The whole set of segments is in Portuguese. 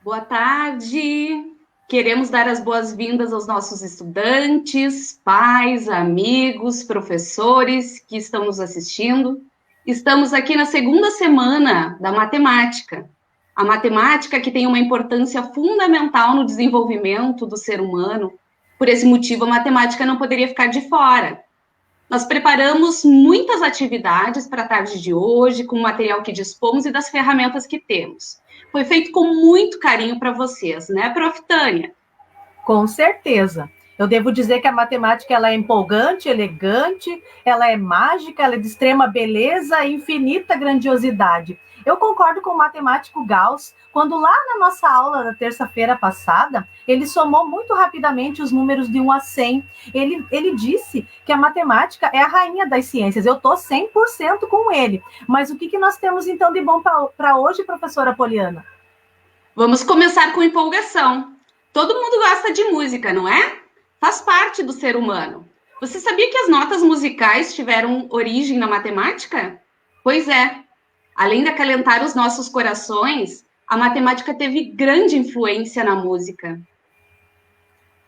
Boa tarde. Queremos dar as boas-vindas aos nossos estudantes, pais, amigos, professores que estão nos assistindo. Estamos aqui na segunda semana da matemática. A matemática que tem uma importância fundamental no desenvolvimento do ser humano. Por esse motivo, a matemática não poderia ficar de fora. Nós preparamos muitas atividades para a tarde de hoje, com o material que dispomos e das ferramentas que temos. Foi feito com muito carinho para vocês, né, Prof. Tânia? Com certeza. Eu devo dizer que a matemática ela é empolgante, elegante, ela é mágica, ela é de extrema beleza e infinita grandiosidade. Eu concordo com o matemático Gauss, quando lá na nossa aula da terça-feira passada, ele somou muito rapidamente os números de 1 a 100. Ele disse que a matemática é a rainha das ciências. Eu estou 100% com ele. Mas o que nós temos, então, de bom para hoje, professora Poliana? Vamos começar com empolgação. Todo mundo gosta de música, não é? Faz parte do ser humano. Você sabia que as notas musicais tiveram origem na matemática? Pois é. Além de acalentar os nossos corações, a matemática teve grande influência na música.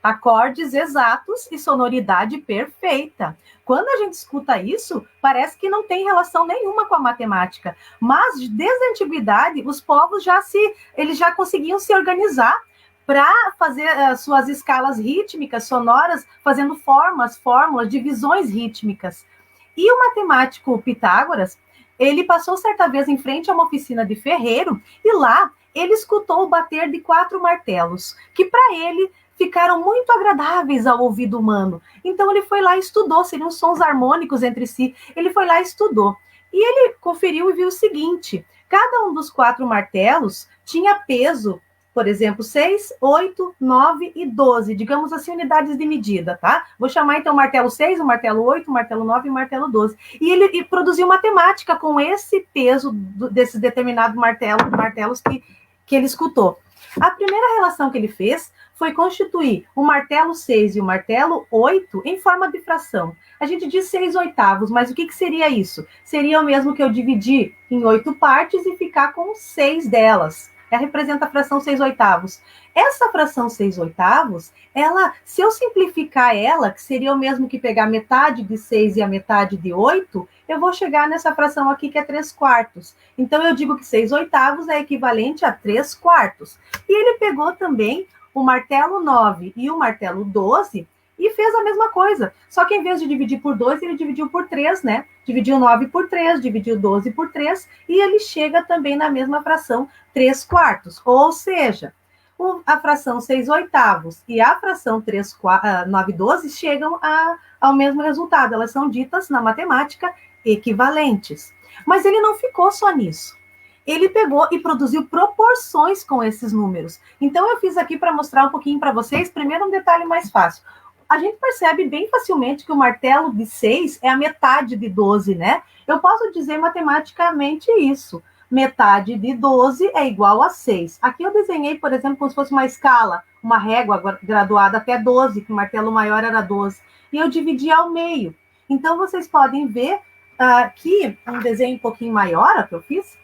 Acordes exatos e sonoridade perfeita. Quando a gente escuta isso, parece que não tem relação nenhuma com a matemática. Mas, desde a antiguidade, os povos eles já conseguiam se organizar para fazer suas escalas rítmicas, sonoras, fazendo fórmulas, divisões rítmicas. E o matemático Pitágoras, ele passou certa vez em frente a uma oficina de ferreiro e lá ele escutou o bater de 4 martelos, que para ele ficaram muito agradáveis ao ouvido humano. Então ele foi lá e estudou, seriam sons harmônicos entre si. Ele foi lá e estudou. E ele conferiu e viu o seguinte: cada um dos 4 martelos tinha peso, por exemplo, 6, 8, 9 e 12, digamos assim, unidades de medida, tá? Vou chamar então o martelo 6, o martelo 8, o martelo 9 e o martelo 12. E ele produziu matemática com esse peso desses determinados martelos que ele escutou. A primeira relação que ele fez foi constituir o martelo 6 e o martelo 8 em forma de fração. A gente diz 6 oitavos, mas o que seria isso? Seria o mesmo que eu dividir em 8 partes e ficar com 6 delas. Ela representa a fração 6 oitavos. Essa fração 6 oitavos, se eu simplificar ela, que seria o mesmo que pegar metade de 6 e a metade de 8, eu vou chegar nessa fração aqui que é 3 quartos. Então, eu digo que 6 oitavos é equivalente a 3 quartos. E ele pegou também o martelo 9 e o martelo 12 e fez a mesma coisa. Só que em vez de dividir por 2, ele dividiu por 3, né? Dividiu 9 por 3, dividiu 12 por 3, e ele chega também na mesma fração 3 quartos. Ou seja, a fração 6 oitavos e a fração 9 12 chegam ao mesmo resultado. Elas são ditas, na matemática, equivalentes. Mas ele não ficou só nisso. Ele pegou e produziu proporções com esses números. Então, eu fiz aqui para mostrar um pouquinho para vocês, primeiro um detalhe mais fácil. A gente percebe bem facilmente que o martelo de 6 é a metade de 12, né? Eu posso dizer matematicamente isso. Metade de 12 é igual a 6. Aqui eu desenhei, por exemplo, como se fosse uma escala, uma régua graduada até 12, que o martelo maior era 12. E eu dividi ao meio. Então, vocês podem ver aqui, um desenho um pouquinho maior que eu fiz.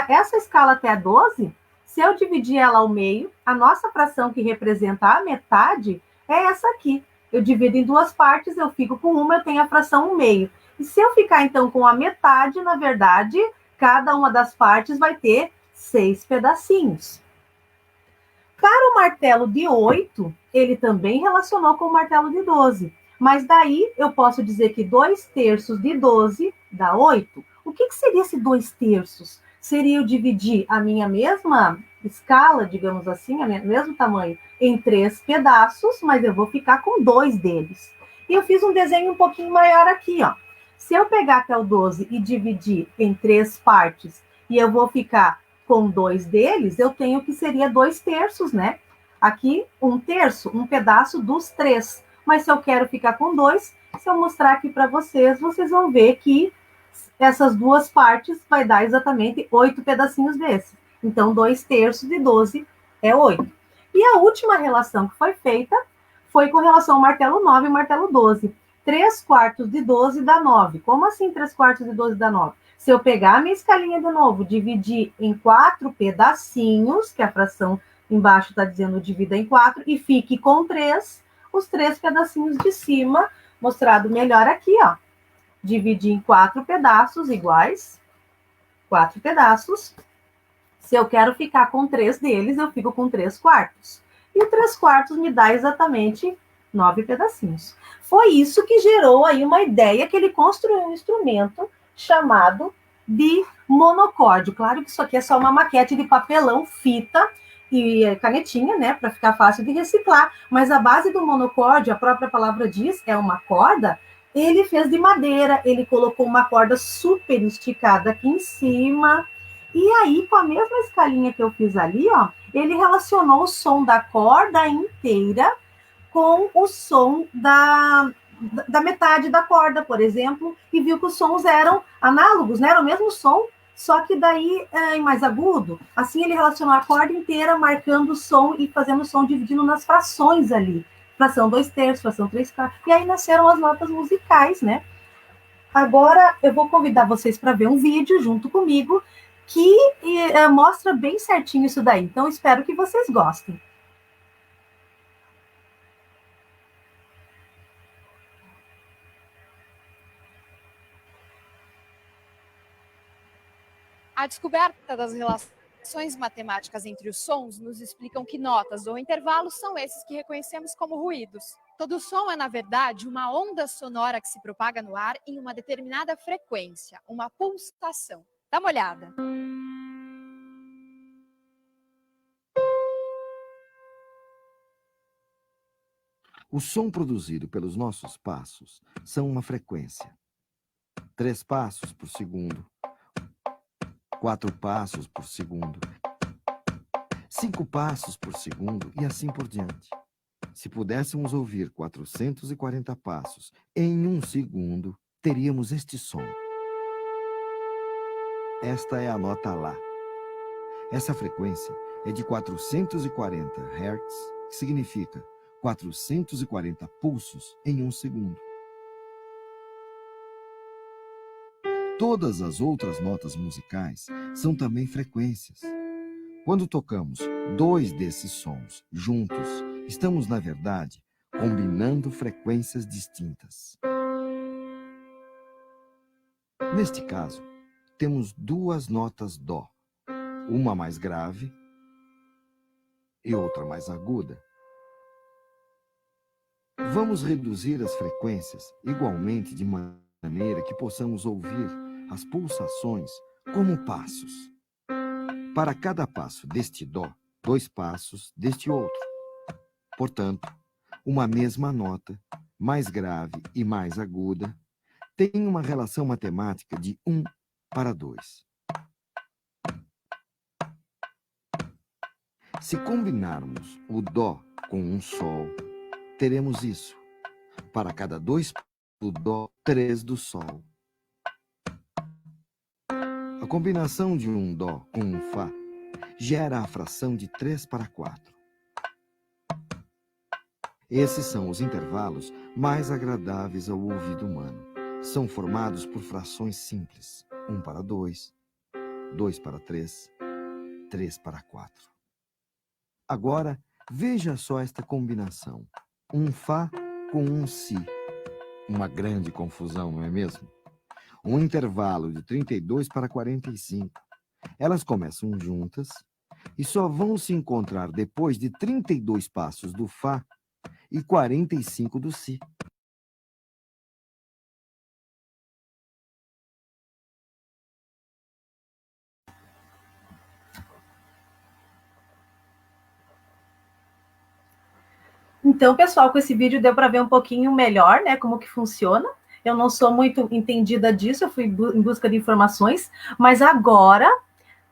Essa escala até 12, se eu dividir ela ao meio, a nossa fração que representa a metade é essa aqui. Eu divido em 2 partes, eu fico com uma, eu tenho a fração 1/2. E se eu ficar, então, com a metade, na verdade, cada uma das partes vai ter 6 pedacinhos. Para o martelo de 8, ele também relacionou com o martelo de 12. Mas daí eu posso dizer que 2 terços de 12 dá 8. O que seria esse 2 terços? Seria eu dividir a minha mesma escala, digamos assim, o mesmo tamanho, em 3 pedaços, mas eu vou ficar com 2 deles. E eu fiz um desenho um pouquinho maior aqui, ó. Se eu pegar até o 12 e dividir em 3 partes, e eu vou ficar com 2 deles, eu tenho que seria 2 terços, né? Aqui, 1 terço, um pedaço dos 3. Mas se eu quero ficar com 2, se eu mostrar aqui para vocês, vocês vão ver que essas duas partes vai dar exatamente 8 pedacinhos desse. Então, 2 terços de 12 é 8. E a última relação que foi feita foi com relação ao martelo 9 e martelo 12. 3 quartos de 12 dá 9. Como assim 3 quartos de 12 dá 9? Se eu pegar a minha escalinha de novo, dividir em 4 pedacinhos, que a fração embaixo está dizendo divida em 4, e fique com 3, os 3 pedacinhos de cima, mostrado melhor aqui, ó. Dividir em 4 pedaços iguais, 4 pedaços. Se eu quero ficar com 3 deles, eu fico com 3 quartos. E o 3 quartos me dá exatamente 9 pedacinhos. Foi isso que gerou aí uma ideia que ele construiu um instrumento chamado de monocórdio. Claro que isso aqui é só uma maquete de papelão, fita e canetinha, né, para ficar fácil de reciclar. Mas a base do monocórdio, a própria palavra diz, é uma corda. Ele fez de madeira, ele colocou uma corda super esticada aqui em cima. E aí, com a mesma escalinha que eu fiz ali, ó, ele relacionou o som da corda inteira com o som da metade da corda, por exemplo, e viu que os sons eram análogos, né? Era o mesmo som, só que daí em mais agudo. Assim, ele relacionou a corda inteira, marcando o som e fazendo o som, dividindo nas frações ali. Fração 2 terços, fração 3 quartos. E aí nasceram as notas musicais, né? Agora, eu vou convidar vocês para ver um vídeo junto comigo que mostra bem certinho isso daí. Então, espero que vocês gostem. A descoberta das relações matemáticas entre os sons nos explicam que notas ou intervalos são esses que reconhecemos como ruídos. Todo som é, na verdade, uma onda sonora que se propaga no ar em uma determinada frequência, uma pulsação. Dá uma olhada. O som produzido pelos nossos passos são uma frequência. 3 passos por segundo, 4 passos por segundo, 5 passos por segundo e assim por diante. Se pudéssemos ouvir 440 passos em 1 segundo, teríamos este som. Esta é a nota Lá. Essa frequência é de 440 Hz, que significa 440 pulsos em 1 segundo. Todas as outras notas musicais são também frequências. Quando tocamos 2 desses sons juntos, estamos, na verdade, combinando frequências distintas. Neste caso, temos 2 notas Dó, uma mais grave e outra mais aguda. Vamos reduzir as frequências igualmente de maneira que possamos ouvir as pulsações como passos. Para cada passo deste Dó, 2 passos deste outro. Portanto, uma mesma nota, mais grave e mais aguda, tem uma relação matemática de 1 para 2. Se combinarmos o Dó com um Sol, teremos isso. Para cada 2 do Dó, 3 do Sol. A combinação de um Dó com um Fá gera a fração de 3 para 4. Esses são os intervalos mais agradáveis ao ouvido humano. São formados por frações simples. 1 para 2, 2 para 3, 3 para 4. Agora, veja só esta combinação. Um Fá com um Si. Uma grande confusão, não é mesmo? Um intervalo de 32 para 45. Elas começam juntas e só vão se encontrar depois de 32 passos do Fá e 45 do Si. Então, pessoal, com esse vídeo deu para ver um pouquinho melhor, né, como que funciona. Eu não sou muito entendida disso, eu fui em busca de informações, mas agora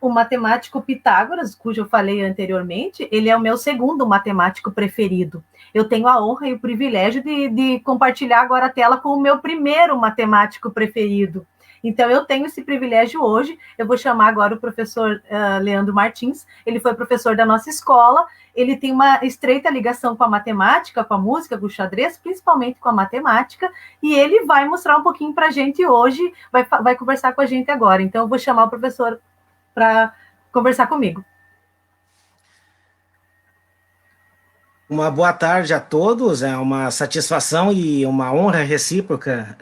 o matemático Pitágoras, cujo eu falei anteriormente, ele é o meu segundo matemático preferido. Eu tenho a honra e o privilégio de compartilhar agora a tela com o meu primeiro matemático preferido. Então, eu tenho esse privilégio hoje. Eu vou chamar agora o professor Leandro Martins. Ele foi professor da nossa escola. Ele tem uma estreita ligação com a matemática, com a música, com o xadrez, principalmente com a matemática. E ele vai mostrar um pouquinho para a gente hoje, vai conversar com a gente agora. Então, eu vou chamar o professor para conversar comigo. Uma boa tarde a todos, é uma satisfação e uma honra recíproca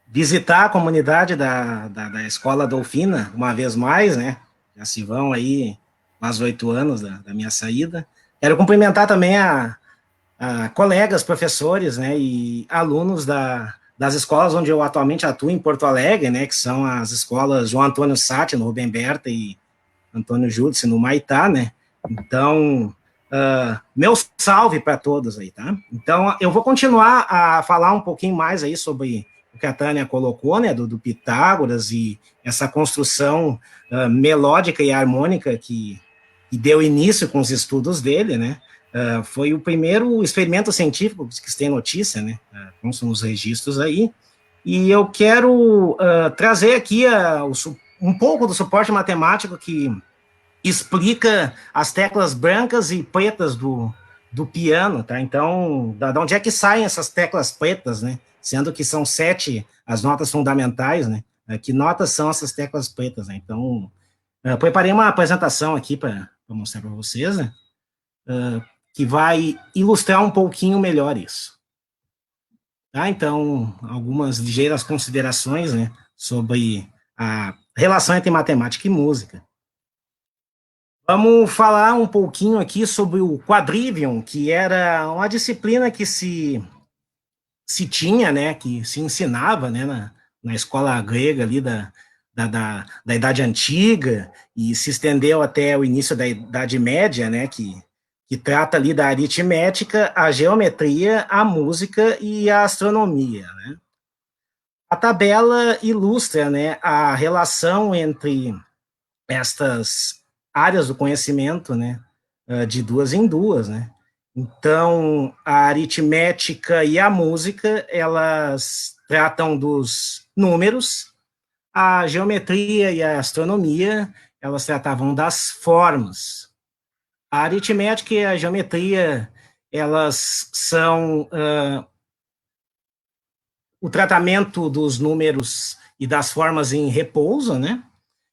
visitar a comunidade da Escola Dolfina, uma vez mais, né? Já se vão aí quase 8 anos da minha saída. Quero cumprimentar também a colegas, professores, né, e alunos das escolas onde eu atualmente atuo em Porto Alegre, né, que são as escolas João Antônio Satti, no Rubem Berta, e Antônio Júdice, no Maitá, né. Então, meu salve para todos aí, tá? Então, eu vou continuar a falar um pouquinho mais aí sobre o que a Tânia colocou, né, do Pitágoras e essa construção melódica e harmônica que deu início com os estudos dele, né? Foi o primeiro experimento científico que se tem notícia, né? Constam os registros aí. E eu quero trazer aqui um pouco do suporte matemático que explica as teclas brancas e pretas do piano, tá? Então, de onde é que saem essas teclas pretas, né? Sendo que são 7 as notas fundamentais, né? Que notas são essas teclas pretas, né? Então, preparei uma apresentação aqui para mostrar para vocês, né? Que vai ilustrar um pouquinho melhor isso. Tá? Então, algumas ligeiras considerações, né, sobre a relação entre matemática e música. Vamos falar um pouquinho aqui sobre o quadrivium, que era uma disciplina que se tinha, né, que se ensinava, né, na escola grega ali da Idade Antiga, e se estendeu até o início da Idade Média, né, que trata ali da aritmética, a geometria, a música e a astronomia, né. A tabela ilustra, né, a relação entre estas áreas do conhecimento, né, de duas em duas, né. Então, a aritmética e a música, elas tratam dos números, a geometria e a astronomia, elas tratavam das formas. A aritmética e a geometria, elas são o tratamento dos números e das formas em repouso, né?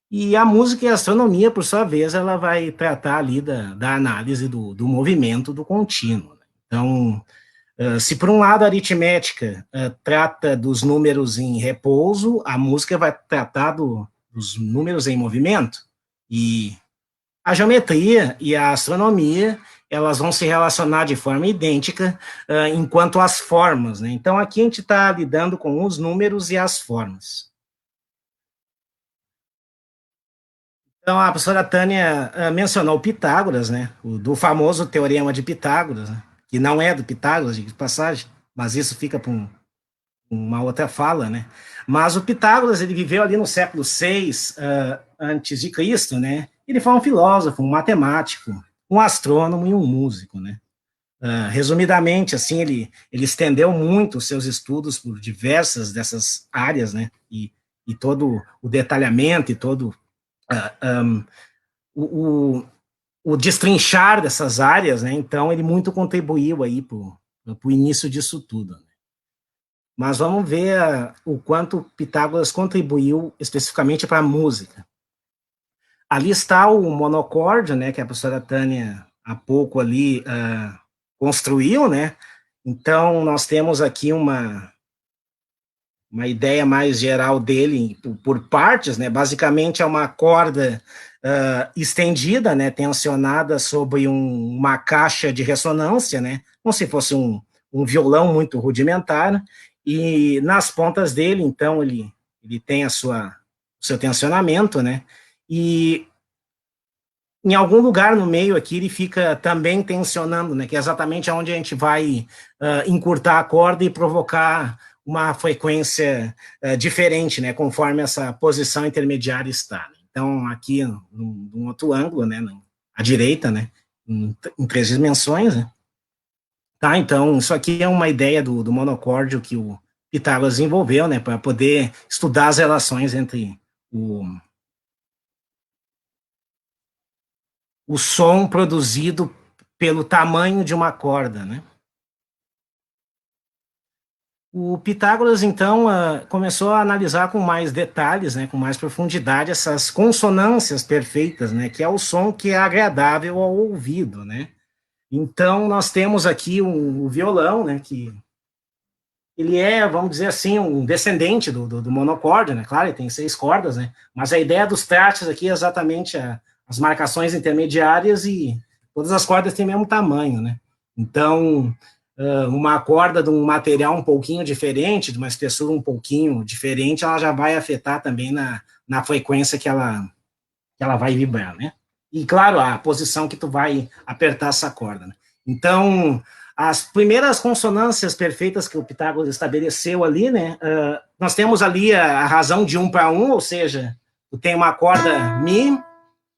E a música e a astronomia, por sua vez, ela vai tratar ali da análise do movimento do contínuo. Então, se por um lado a aritmética trata dos números em repouso, a música vai tratar dos números em movimento. E a geometria e a astronomia, elas vão se relacionar de forma idêntica enquanto as formas, né? Então, aqui a gente está lidando com os números e as formas. Então, a professora Tânia mencionou Pitágoras, né? Do famoso Teorema de Pitágoras, né? Que não é do Pitágoras, de passagem, mas isso fica para uma outra fala, né? Mas o Pitágoras, ele viveu ali no século VI antes de Cristo, né? Ele foi um filósofo, um matemático, um astrônomo e um músico, né? Resumidamente, assim, ele estendeu muito os seus estudos por diversas dessas áreas, né? E todo o detalhamento e todo o destrinchar dessas áreas, né? Então, ele muito contribuiu aí para o início disso tudo, né? Mas vamos ver o quanto Pitágoras contribuiu especificamente para a música. Ali está o monocórdio, né, que a professora Tânia há pouco ali construiu, né? Então, nós temos aqui uma uma ideia mais geral dele por partes, né? Basicamente é uma corda estendida, né? Tensionada sobre uma caixa de ressonância, né? Como se fosse um violão muito rudimentar, e nas pontas dele, então, ele tem o seu tensionamento, né? E em algum lugar no meio aqui ele fica também tensionando, né? Que é exatamente onde a gente vai encurtar a corda e provocar uma frequência diferente, né? Conforme essa posição intermediária está. Então, aqui, num outro ângulo, né? À direita, né? Em 3 dimensões, né? Tá, então, isso aqui é uma ideia do monocórdio que o Pitágoras desenvolveu, né? Para poder estudar as relações entre o som produzido pelo tamanho de uma corda, né? O Pitágoras, então, começou a analisar com mais detalhes, né, com mais profundidade, essas consonâncias perfeitas, né, que é o som que é agradável ao ouvido, né? Então, nós temos aqui o violão, né, que ele é, vamos dizer assim, um descendente do monocórdio, né? Claro, ele tem 6 cordas, né? Mas a ideia dos trastes aqui é exatamente as marcações intermediárias, e todas as cordas têm o mesmo tamanho, né? Então, uma corda de um material um pouquinho diferente, de uma espessura um pouquinho diferente, ela já vai afetar também na frequência que ela vai vibrar, né? E, claro, a posição que tu vai apertar essa corda, né? Então, as primeiras consonâncias perfeitas que o Pitágoras estabeleceu ali, né? Nós temos ali a razão de 1 para 1, ou seja, tu tem uma corda Mi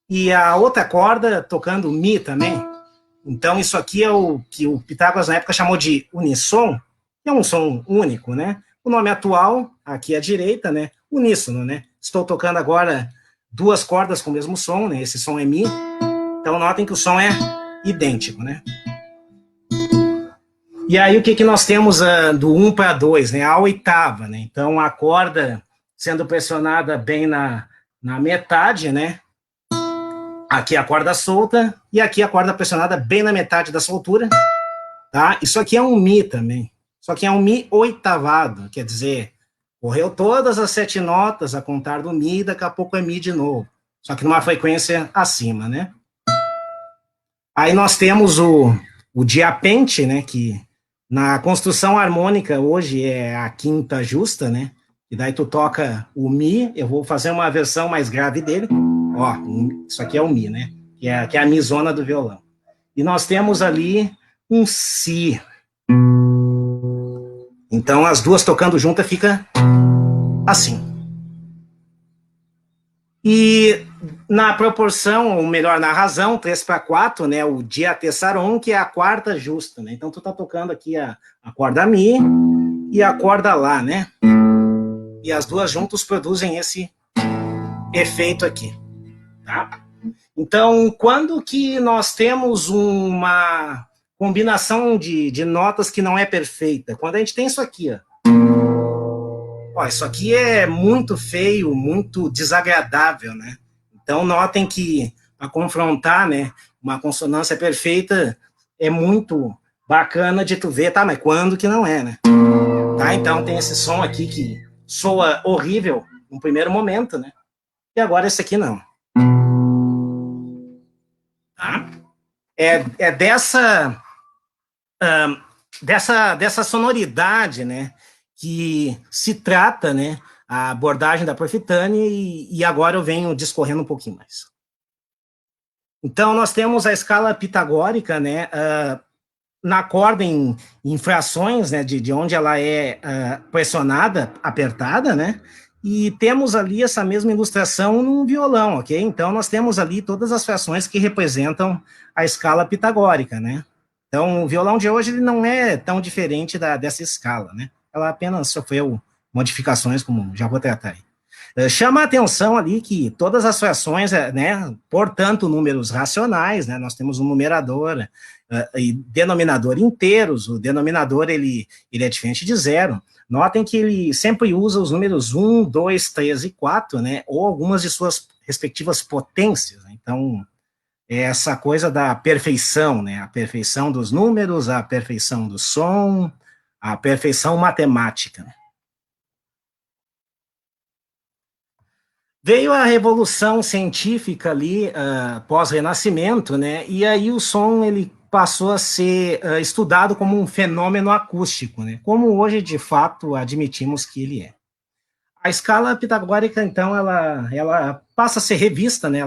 e a outra corda tocando Mi também. Então, isso aqui é o que o Pitágoras, na época, chamou de unissom, que é um som único, né? O nome atual, aqui à direita, né? Uníssono, né? Estou tocando agora 2 cordas com o mesmo som, né? Esse som é Mi. Então, notem que o som é idêntico, né? E aí, o que nós temos do 1 para 2, né? A oitava, né? Então, a corda sendo pressionada bem na metade, né? Aqui a corda solta, e aqui a corda pressionada bem na metade da soltura, tá? Isso aqui é um Mi também, só que é um Mi oitavado, quer dizer, correu todas as 7 notas a contar do Mi, e daqui a pouco é Mi de novo, só que numa frequência acima, né? Aí nós temos o diapente, né, que na construção harmônica hoje é a quinta justa, né? E daí tu toca o Mi, eu vou fazer uma versão mais grave dele. Ó, isso aqui é o Mi, né? Que é a mizona do violão. E nós temos ali um Si. Então, as duas tocando juntas fica assim. E na proporção, ou melhor, na razão, 3 para 4, né? O diatessaron, que é a quarta justa, né? Então, tu tá tocando aqui a corda Mi e a corda Lá, né? E as duas juntas produzem esse efeito aqui. Tá? Então, quando que nós temos uma combinação de notas que não é perfeita? Quando a gente tem isso aqui, ó. Ó, isso aqui é muito feio, muito desagradável, né? Então, notem que, para confrontar, né, uma consonância perfeita, é muito bacana de tu ver, tá? Mas quando que não é, né? Tá? Então, tem esse som aqui que soa horrível no primeiro momento, né? E agora esse aqui não. Tá? É dessa sonoridade, né, que se trata, né, a abordagem da Profitani, e agora eu venho discorrendo um pouquinho mais. Então, nós temos a escala pitagórica, né, na corda em frações, né, de onde ela é pressionada, apertada, né, e temos ali essa mesma ilustração num violão, ok? Então, nós temos ali todas as frações que representam a escala pitagórica, né? Então, o violão de hoje ele não é tão diferente dessa escala, né? Ela apenas sofreu modificações, como já vou tratar aí. Chama a atenção ali que todas as frações, né, portanto, números racionais, né? Nós temos um numerador e denominador inteiros. O denominador ele é diferente de zero. Notem que ele sempre usa os números 1, 2, 3 e 4, né? Ou algumas de suas respectivas potências. Então, é essa coisa da perfeição, né? A perfeição dos números, a perfeição do som, a perfeição matemática. Veio a revolução científica ali, pós-renascimento, né? E aí o som ele passou a ser estudado como um fenômeno acústico, né? Como hoje, de fato, admitimos que ele é. A escala pitagórica, então, ela passa a ser revista, né?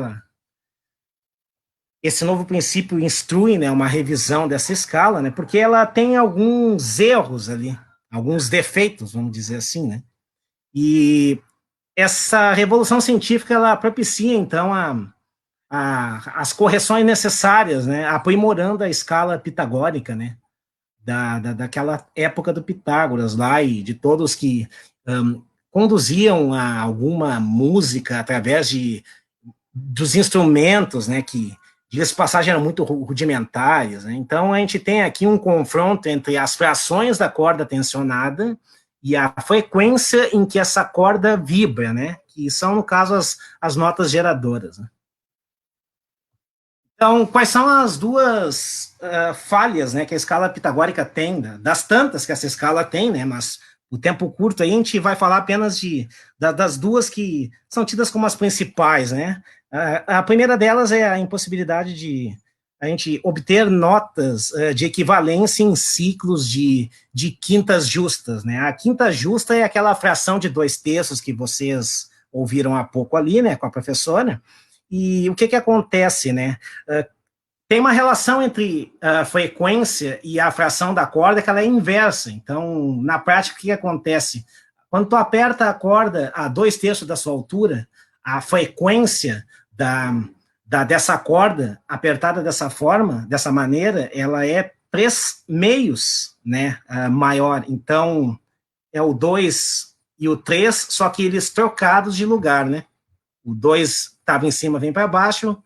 Esse novo princípio instrui, né, uma revisão dessa escala, né? Porque ela tem alguns erros ali, alguns defeitos, vamos dizer assim, né? E essa revolução científica, ela propicia, então, as correções necessárias, né, aprimorando a escala pitagórica, né, daquela época do Pitágoras lá, e de todos que conduziam a alguma música através dos instrumentos, né, que, diga-se de passagem, eram muito rudimentares, né? Então, a gente tem aqui um confronto entre as frações da corda tensionada e a frequência em que essa corda vibra, né? Que são, no caso, as notas geradoras, né? Então, quais são as duas falhas, né, que a escala pitagórica tem, das tantas que essa escala tem, né? Mas o tempo curto aí a gente vai falar apenas das duas que são tidas como as principais, né? A primeira delas é a impossibilidade de a gente obter notas de equivalência em ciclos de quintas justas, né? A quinta justa é aquela fração de 2/3 que vocês ouviram há pouco ali, né, com a professora. E o que acontece, né? Tem uma relação entre a frequência e a fração da corda que ela é inversa. Então, na prática, o que acontece? Quando tu aperta a corda a 2/3 da sua altura, a frequência dessa corda apertada dessa forma, dessa maneira, ela é 3/2, né, maior. Então, é o 2 e o 3, só que eles trocados de lugar, né? O 2 estava em cima, vem para baixo,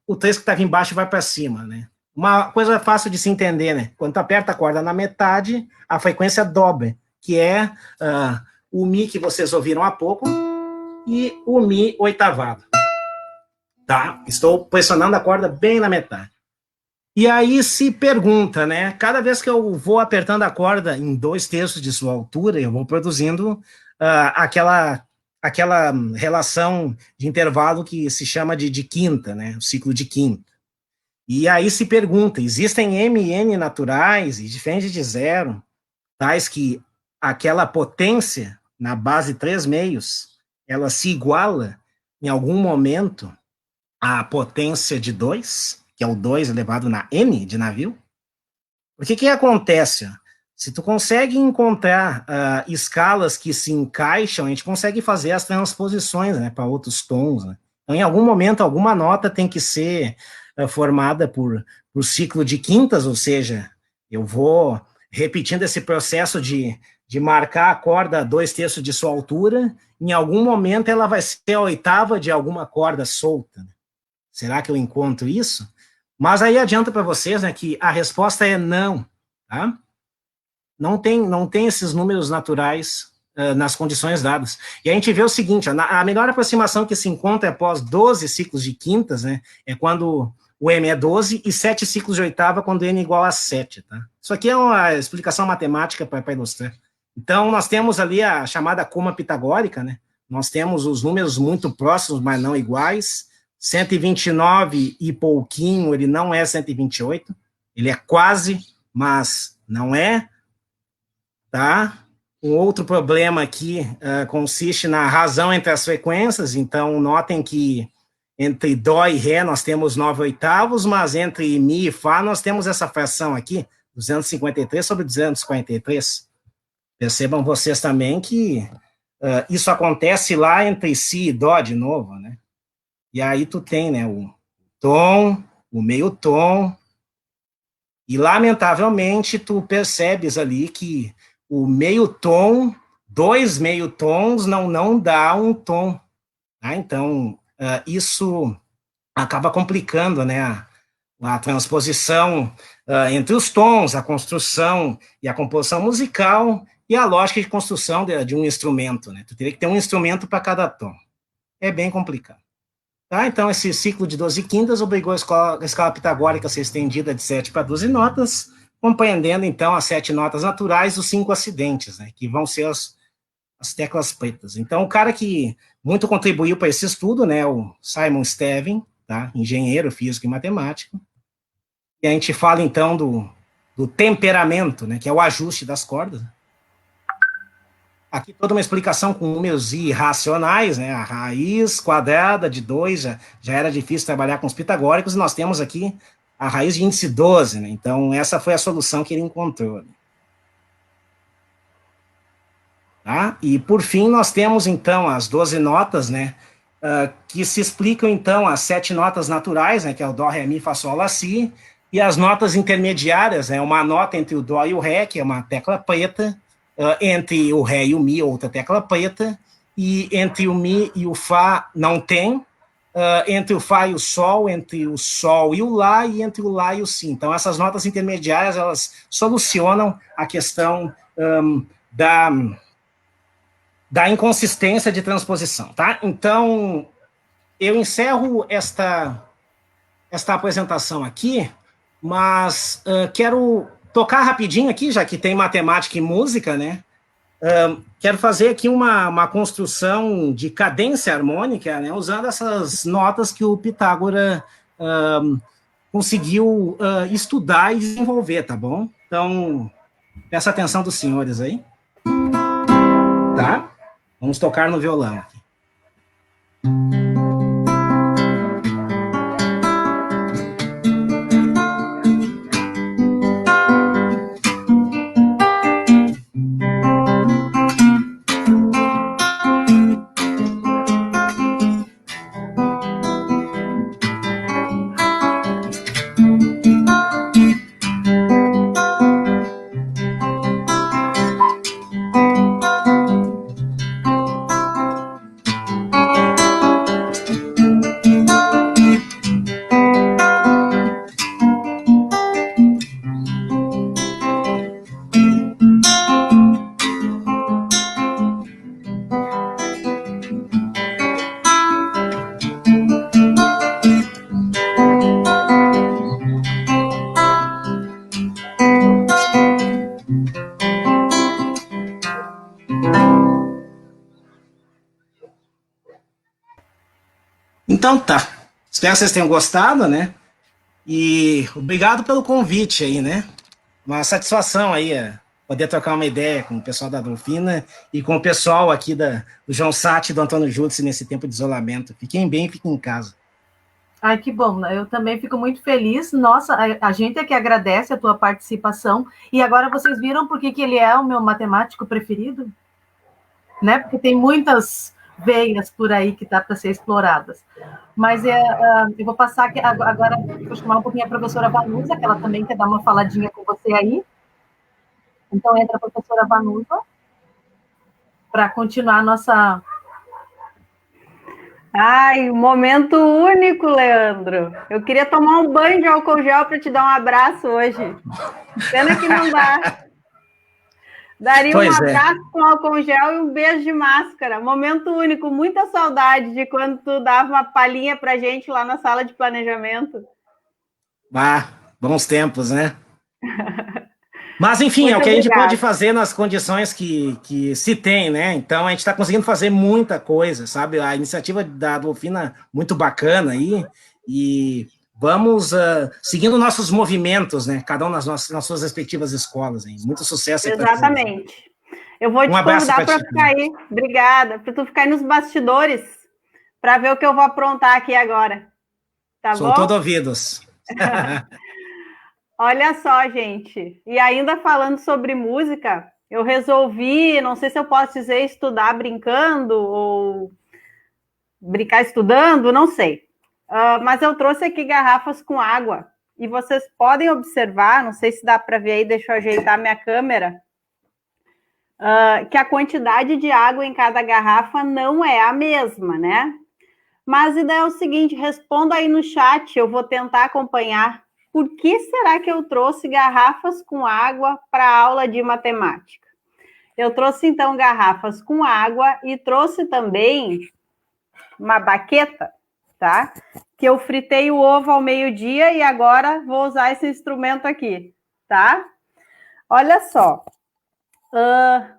o 3 que estava embaixo vai para cima, né? Uma coisa fácil de se entender, né? Quando tu aperta a corda na metade, a frequência dobra, que é o Mi que vocês ouviram há pouco e o Mi oitavado. Tá? Estou pressionando a corda bem na metade. E aí se pergunta, né? Cada vez que eu vou apertando a corda em 2/3 de sua altura, eu vou produzindo aquela relação de intervalo que se chama de quinta, né? O ciclo de quinta. E aí se pergunta, existem M e N naturais, e diferente de zero, tais que aquela potência na base 3/2, ela se iguala em algum momento à potência de 2, que é o 2 elevado na N de navio? Porque o que acontece? Se tu consegue encontrar escalas que se encaixam, a gente consegue fazer as transposições, né, para outros tons, né? Então, em algum momento, alguma nota tem que ser formada por ciclo de quintas, ou seja, eu vou repetindo esse processo de marcar a corda a 2/3 de sua altura, em algum momento ela vai ser a oitava de alguma corda solta. Será que eu encontro isso? Mas aí adianta para vocês, né, que a resposta é não, tá? Não tem esses números naturais nas condições dadas. E a gente vê o seguinte, a melhor aproximação que se encontra após 12 ciclos de quintas, né, é quando o M é 12 e 7 ciclos de oitava quando N é igual a 7, tá? Isso aqui é uma explicação matemática para ilustrar. Então, nós temos ali a chamada coma pitagórica, né? Nós temos os números muito próximos, mas não iguais. 129 e pouquinho, ele não é 128, ele é quase, mas não é, tá? Um outro problema aqui consiste na razão entre as frequências, então notem que entre Dó e Ré nós temos 9/8, mas entre Mi e Fá nós temos essa fração aqui, 253 sobre 243. Percebam vocês também que isso acontece lá entre Si e Dó de novo, né? E aí tu tem, né, o tom, o meio tom, e lamentavelmente tu percebes ali que o meio tom, 2 meio tons não dá um tom, tá? Então, isso acaba complicando, né, a transposição entre os tons, a construção e a composição musical e a lógica de construção de um instrumento, né? Tu teria que ter um instrumento para cada tom. É bem complicado. Tá? Então, esse ciclo de 12 quintas obrigou a escala pitagórica a ser estendida de 7 para 12 notas, compreendendo, então, as 7 notas naturais, os 5 acidentes, né, que vão ser as teclas pretas. Então, o cara que muito contribuiu para esse estudo, né, o Simon Stevin, tá? Engenheiro físico e matemático. E a gente fala, então, do temperamento, né, que é o ajuste das cordas. Aqui toda uma explicação com números irracionais, né, a raiz quadrada de 2, já era difícil trabalhar com os pitagóricos, e nós temos aqui a raiz de índice 12, né, então essa foi a solução que ele encontrou. Né. Tá? E, por fim, nós temos, então, as 12 notas, né, que se explicam, então, as 7 notas naturais, né, que é o Dó, Ré, Mi, Fá, Sol, Lá, Si, e as notas intermediárias, né, uma nota entre o Dó e o Ré, que é uma tecla preta, entre o Ré e o Mi, outra tecla preta, e entre o Mi e o Fá não tem, entre o Fá e o Sol, entre o Sol e o Lá, e entre o Lá e o Si. Então, essas notas intermediárias, elas solucionam a questão da inconsistência de transposição, tá? Então, eu encerro esta apresentação aqui, mas quero tocar rapidinho aqui, já que tem matemática e música, né? Quero fazer aqui uma construção de cadência harmônica, né? Usando essas notas que o Pitágoras conseguiu estudar e desenvolver, tá bom? Então, peço atenção dos senhores aí. Tá? Vamos tocar no violão aqui. Então tá. Espero que vocês tenham gostado, né? E obrigado pelo convite aí, né? Uma satisfação aí poder trocar uma ideia com o pessoal da Dolfina e com o pessoal aqui do João Sati e do Antônio Júdice nesse tempo de isolamento. Fiquem bem, fiquem em casa. Ai, que bom. Eu também fico muito feliz. Nossa, a gente é que agradece a tua participação. E agora vocês viram por que ele é o meu matemático preferido? Né? Porque tem muitas veias por aí que dá para ser exploradas. Mas eu vou passar aqui, agora, vou chamar um pouquinho a professora Vanusa, que ela também quer dar uma faladinha com você aí. Então, entra a professora Vanusa para continuar a nossa... Ai, momento único, Leandro. Eu queria tomar um banho de álcool gel para te dar um abraço hoje. Pena que não dá. Daria um abraço com álcool gel e um beijo de máscara. Momento único, muita saudade de quando tu dava uma palhinha pra gente lá na sala de planejamento. Bons tempos, né? Mas, enfim, muito é o que a gente pode fazer nas condições que se tem, né? Então, a gente está conseguindo fazer muita coisa, sabe? A iniciativa da Dolfina muito bacana aí, e vamos seguindo nossos movimentos, né? Cada um nas suas respectivas escolas, hein? Muito sucesso. Exatamente. Eu vou te convidar para ficar aí. Obrigada. Para tu ficar aí nos bastidores, para ver o que eu vou aprontar aqui agora. Tá bom? Sou todo ouvidos. Olha só, gente. E ainda falando sobre música, eu resolvi, não sei se eu posso dizer estudar brincando ou brincar estudando, não sei. Mas eu trouxe aqui garrafas com água e vocês podem observar, não sei se dá para ver aí, deixa eu ajeitar minha câmera, que a quantidade de água em cada garrafa não é a mesma, né? Mas a ideia é o seguinte, responda aí no chat, eu vou tentar acompanhar. Por que será que eu trouxe garrafas com água para a aula de matemática? Eu trouxe, então, garrafas com água e trouxe também uma baqueta, tá? Que eu fritei o ovo ao meio-dia e agora vou usar esse instrumento aqui, tá? Olha só.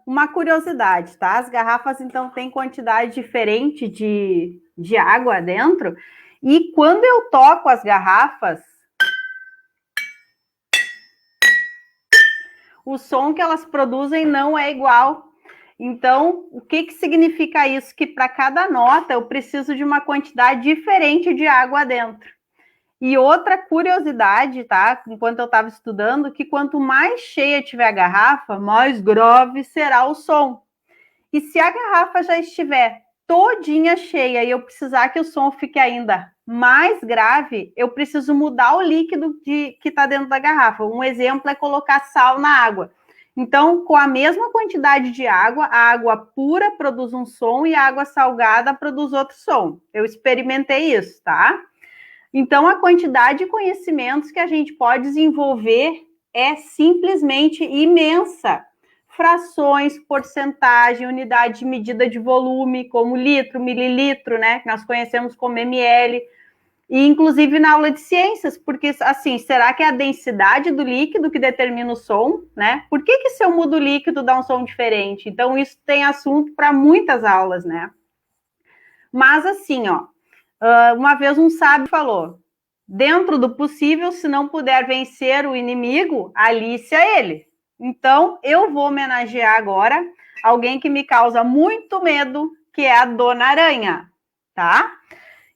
Uma curiosidade, tá? As garrafas, então, têm quantidade diferente de água dentro. E quando eu toco as garrafas, o som que elas produzem não é igual. Então, o que significa isso? Que para cada nota eu preciso de uma quantidade diferente de água dentro. E outra curiosidade, tá? Enquanto eu estava estudando, que quanto mais cheia tiver a garrafa, mais grave será o som. E se a garrafa já estiver todinha cheia e eu precisar que o som fique ainda mais grave, eu preciso mudar o líquido que está dentro da garrafa. Um exemplo é colocar sal na água. Então, com a mesma quantidade de água, a água pura produz um som e a água salgada produz outro som. Eu experimentei isso, tá? Então, a quantidade de conhecimentos que a gente pode desenvolver é simplesmente imensa. Frações, porcentagem, unidade de medida de volume, como litro, mililitro, né? Que nós conhecemos como ml. E, inclusive, na aula de ciências, porque, assim, será que é a densidade do líquido que determina o som, né? Por que se eu mudo o líquido dá um som diferente? Então, isso tem assunto para muitas aulas, né? Mas, assim, ó, uma vez um sábio falou, dentro do possível, se não puder vencer o inimigo, alice a ele. Então, eu vou homenagear agora alguém que me causa muito medo, que é a Dona Aranha, tá?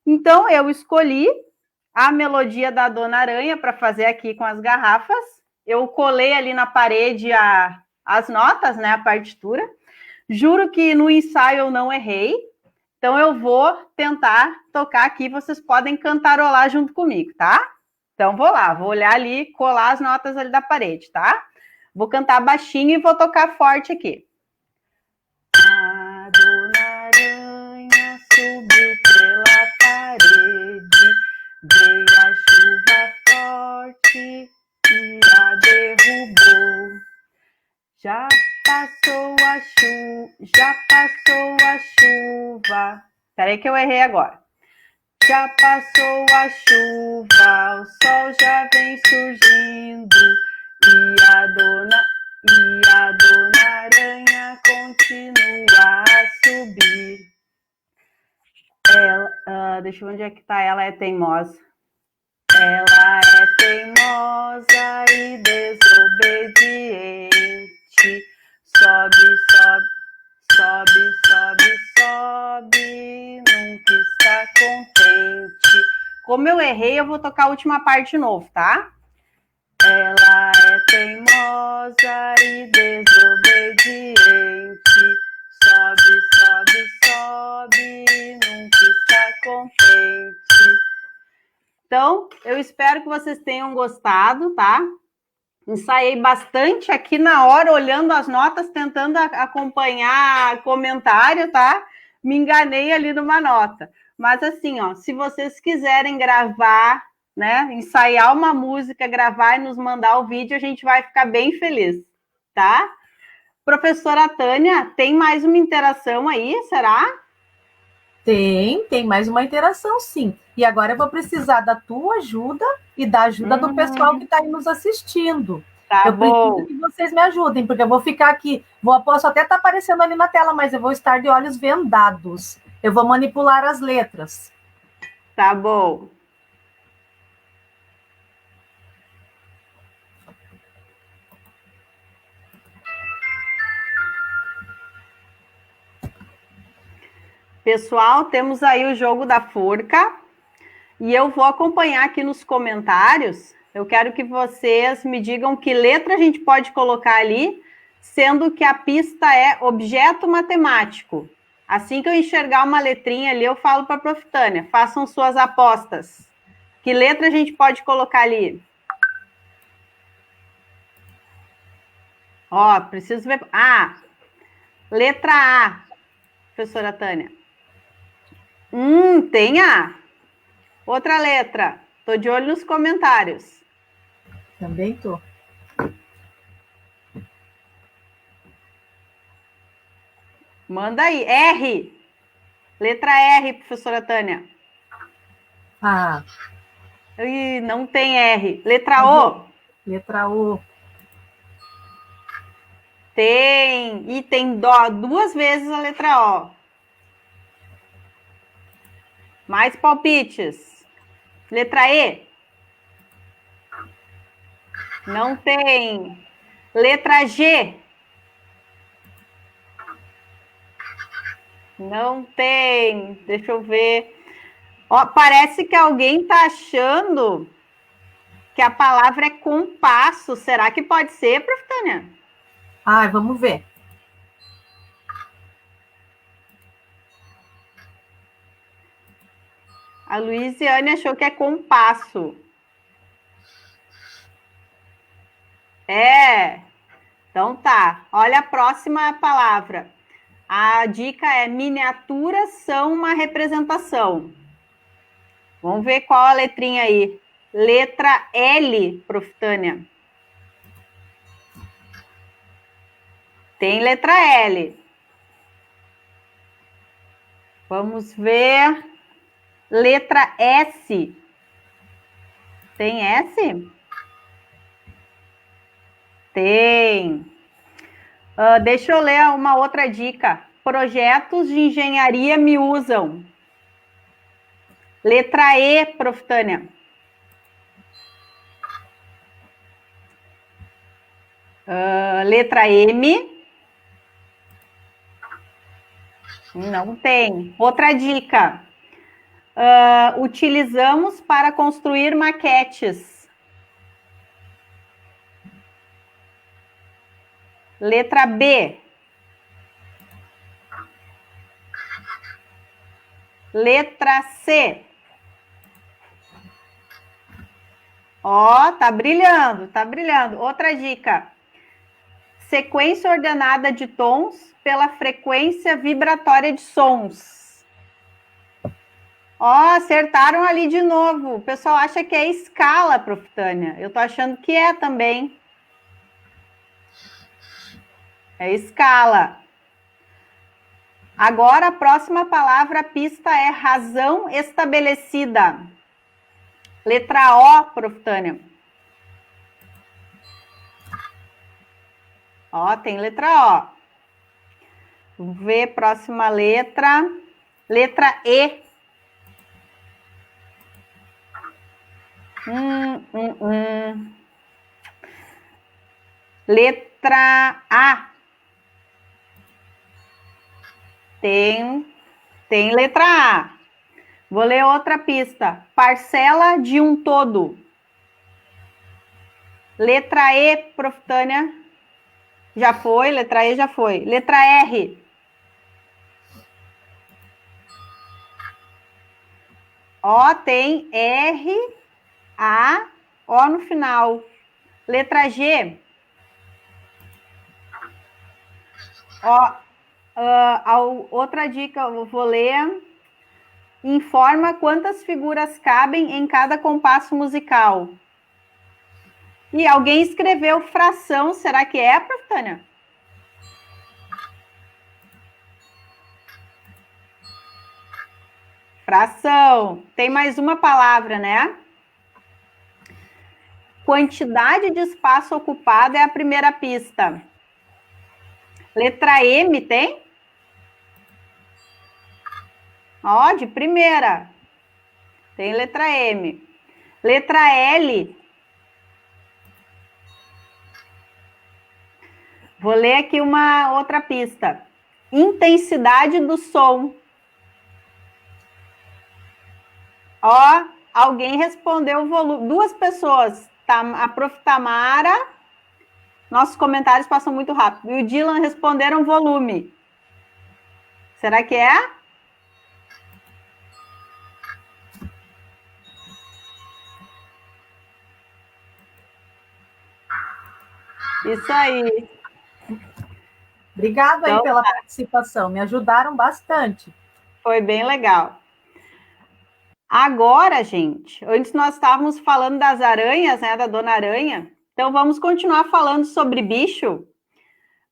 Então, eu escolhi a melodia da Dona Aranha para fazer aqui com as garrafas. Eu colei ali na parede as notas, né, a partitura. Juro que no ensaio eu não errei. Então, eu vou tentar tocar aqui. Vocês podem cantarolar junto comigo, tá? Então, vou lá. Vou olhar ali, colar as notas ali da parede, tá? Vou cantar baixinho e vou tocar forte aqui. A Dona Aranha subiu pela parede, veio a chuva forte e a derrubou. Já passou a chuva. Peraí que eu errei agora. Já passou a chuva, o sol já vem surgindo e a Dona Aranha continua a subir. Deixa eu ver onde é que tá. Ela é teimosa. Ela é teimosa e desobediente. Sobe, nunca está contente. Como eu errei, eu vou tocar a última parte de novo, tá? Ela é teimosa e desobediente. Sobe, nunca está contente. Então, eu espero que vocês tenham gostado, tá? Ensaiei bastante aqui na hora, olhando as notas, tentando acompanhar comentário, tá? Me enganei ali numa nota. Mas assim, ó, se vocês quiserem gravar, né, ensaiar uma música, gravar e nos mandar o vídeo, a gente vai ficar bem feliz, tá? Professora Tânia, tem mais uma interação aí, será? Tem mais uma interação, sim. E agora eu vou precisar da tua ajuda e da ajuda do pessoal que está aí nos assistindo. Tá eu bom. preciso que vocês me ajudem, porque eu vou ficar aqui, posso até estar aparecendo ali na tela, mas eu vou estar de olhos vendados. Eu vou manipular as letras. Tá bom. Pessoal, temos aí o jogo da forca e eu vou acompanhar aqui nos comentários. Eu quero que vocês me digam que letra a gente pode colocar ali, sendo que a pista é objeto matemático. Assim que eu enxergar uma letrinha ali, eu falo para a Prof. Tânia, façam suas apostas. Que letra a gente pode colocar ali? Ó, preciso ver... Letra A, professora Tânia. Tem A. Outra letra. Tô de olho nos comentários. Também tô. Manda aí. R. Letra R, professora Tânia. Ih, não tem R. Letra O. Letra O. Tem. E tem duas vezes a letra O. Mais palpites. Letra E. Não tem. Letra G. Não tem. Deixa eu ver. Ó, parece que alguém está achando que a palavra é compasso. Será que pode ser, Prof. Tânia? Ai, vamos ver. A Luiziane achou que é compasso. É. Então tá. Olha a próxima palavra. A dica é: miniaturas são uma representação. Vamos ver qual a letrinha aí. Letra L, Prof. Tânia. Tem letra L. Vamos ver. Letra S. Tem S? Tem. Deixa eu ler uma outra dica. Projetos de engenharia me usam. Letra E, Prof. Tânia. Letra M. Não tem. Outra dica. Utilizamos para construir maquetes. Letra B. Letra C. Ó, tá brilhando, tá brilhando. Outra dica. Sequência ordenada de tons pela frequência vibratória de sons. Ó, acertaram ali de novo. O pessoal acha que é escala, Prof. Tânia. Eu tô achando que é também. É escala. Agora, a próxima palavra, a pista é razão estabelecida. Letra O, Prof. Tânia. Ó, tem letra O. Vamos ver, próxima letra. Letra E. Letra A. Tem letra A. Vou ler outra pista. Parcela de um todo. Letra E, Prof. Tânia. Já foi, letra E já foi. Letra R. Ó, tem R, A, O no final. Letra G. Ó, outra dica, eu vou ler. Informa quantas figuras cabem em cada compasso musical. E alguém escreveu fração. Será que é, Prof. Tânia? Fração. Tem mais uma palavra, né? Quantidade de espaço ocupado é a primeira pista. Letra M tem? Ó, de primeira. Tem letra M. Letra L. Vou ler aqui uma outra pista. Intensidade do som. Ó, alguém respondeu o volume. Duas pessoas. A Prof. Tamara. Nossos comentários passam muito rápido. E o Dylan responderam volume. Será que é? Isso aí. Obrigada aí pela participação, me ajudaram bastante. Foi bem legal. Agora, gente, antes nós estávamos falando das aranhas, né, da Dona Aranha, então vamos continuar falando sobre bicho.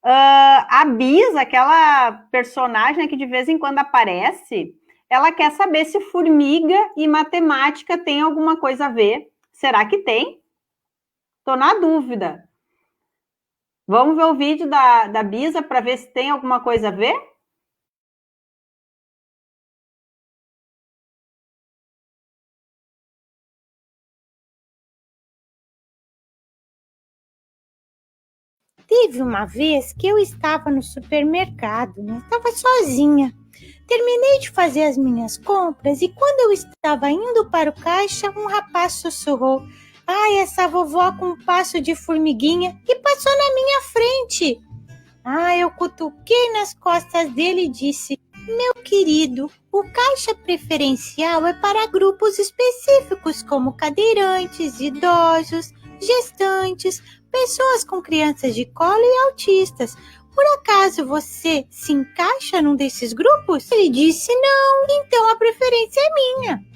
A Bis, aquela personagem que de vez em quando aparece, ela quer saber se formiga e matemática tem alguma coisa a ver. Será que tem? Estou na dúvida. Vamos ver o vídeo da Bisa para ver se tem alguma coisa a ver? Teve uma vez que eu estava no supermercado, né? Estava sozinha. Terminei de fazer as minhas compras e quando eu estava indo para o caixa, um rapaz sussurrou: "Ai, essa vovó com um passo de formiguinha", e passou na minha frente. Eu cutuquei nas costas dele e disse: "Meu querido, o caixa preferencial é para grupos específicos como cadeirantes, idosos, gestantes, pessoas com crianças de colo e autistas. Por acaso você se encaixa num desses grupos?" Ele disse: "Não, então a preferência é minha."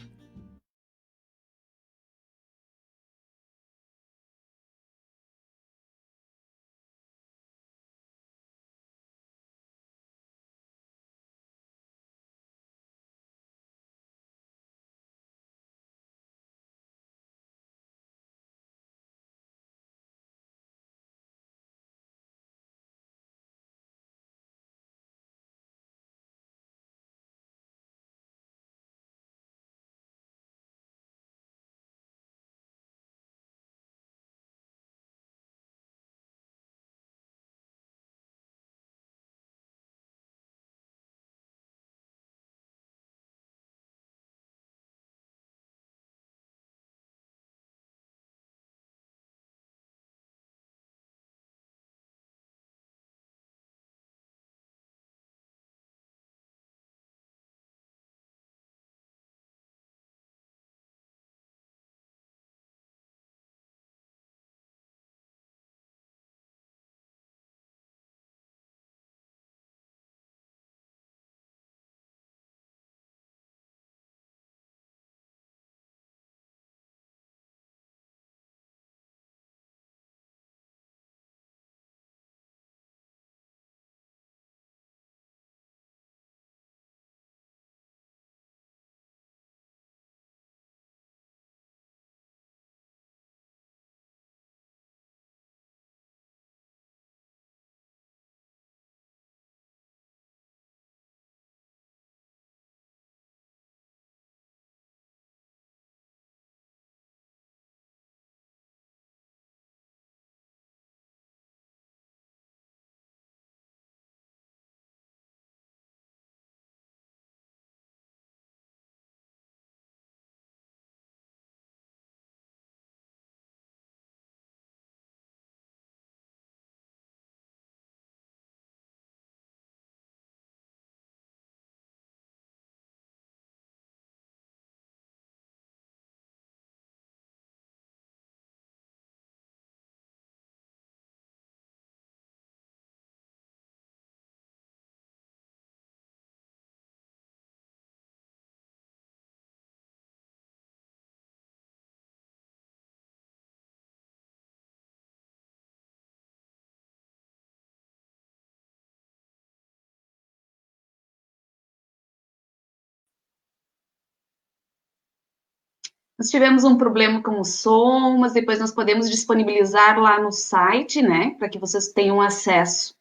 Nós tivemos um problema com o som, mas depois nós podemos disponibilizar lá no site, né, para que vocês tenham acesso.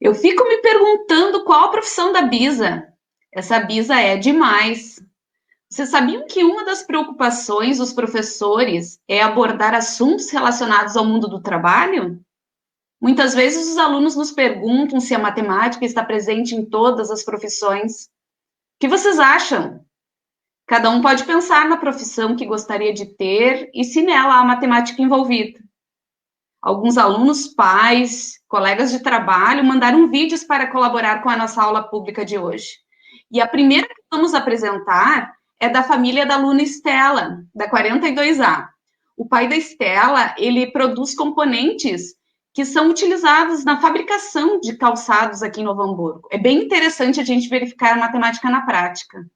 Eu fico me perguntando qual a profissão da Bisa. Essa Bisa é demais. Vocês sabiam que uma das preocupações dos professores é abordar assuntos relacionados ao mundo do trabalho? Muitas vezes os alunos nos perguntam se a matemática está presente em todas as profissões. O que vocês acham? Cada um pode pensar na profissão que gostaria de ter e se nela há matemática envolvida. Alguns alunos, pais, colegas de trabalho mandaram vídeos para colaborar com a nossa aula pública de hoje. E a primeira que vamos apresentar é da família da aluna Estela, da 42A. O pai da Estela, ele produz componentes que são utilizados na fabricação de calçados aqui em Novo Hamburgo. É bem interessante a gente verificar a matemática na prática.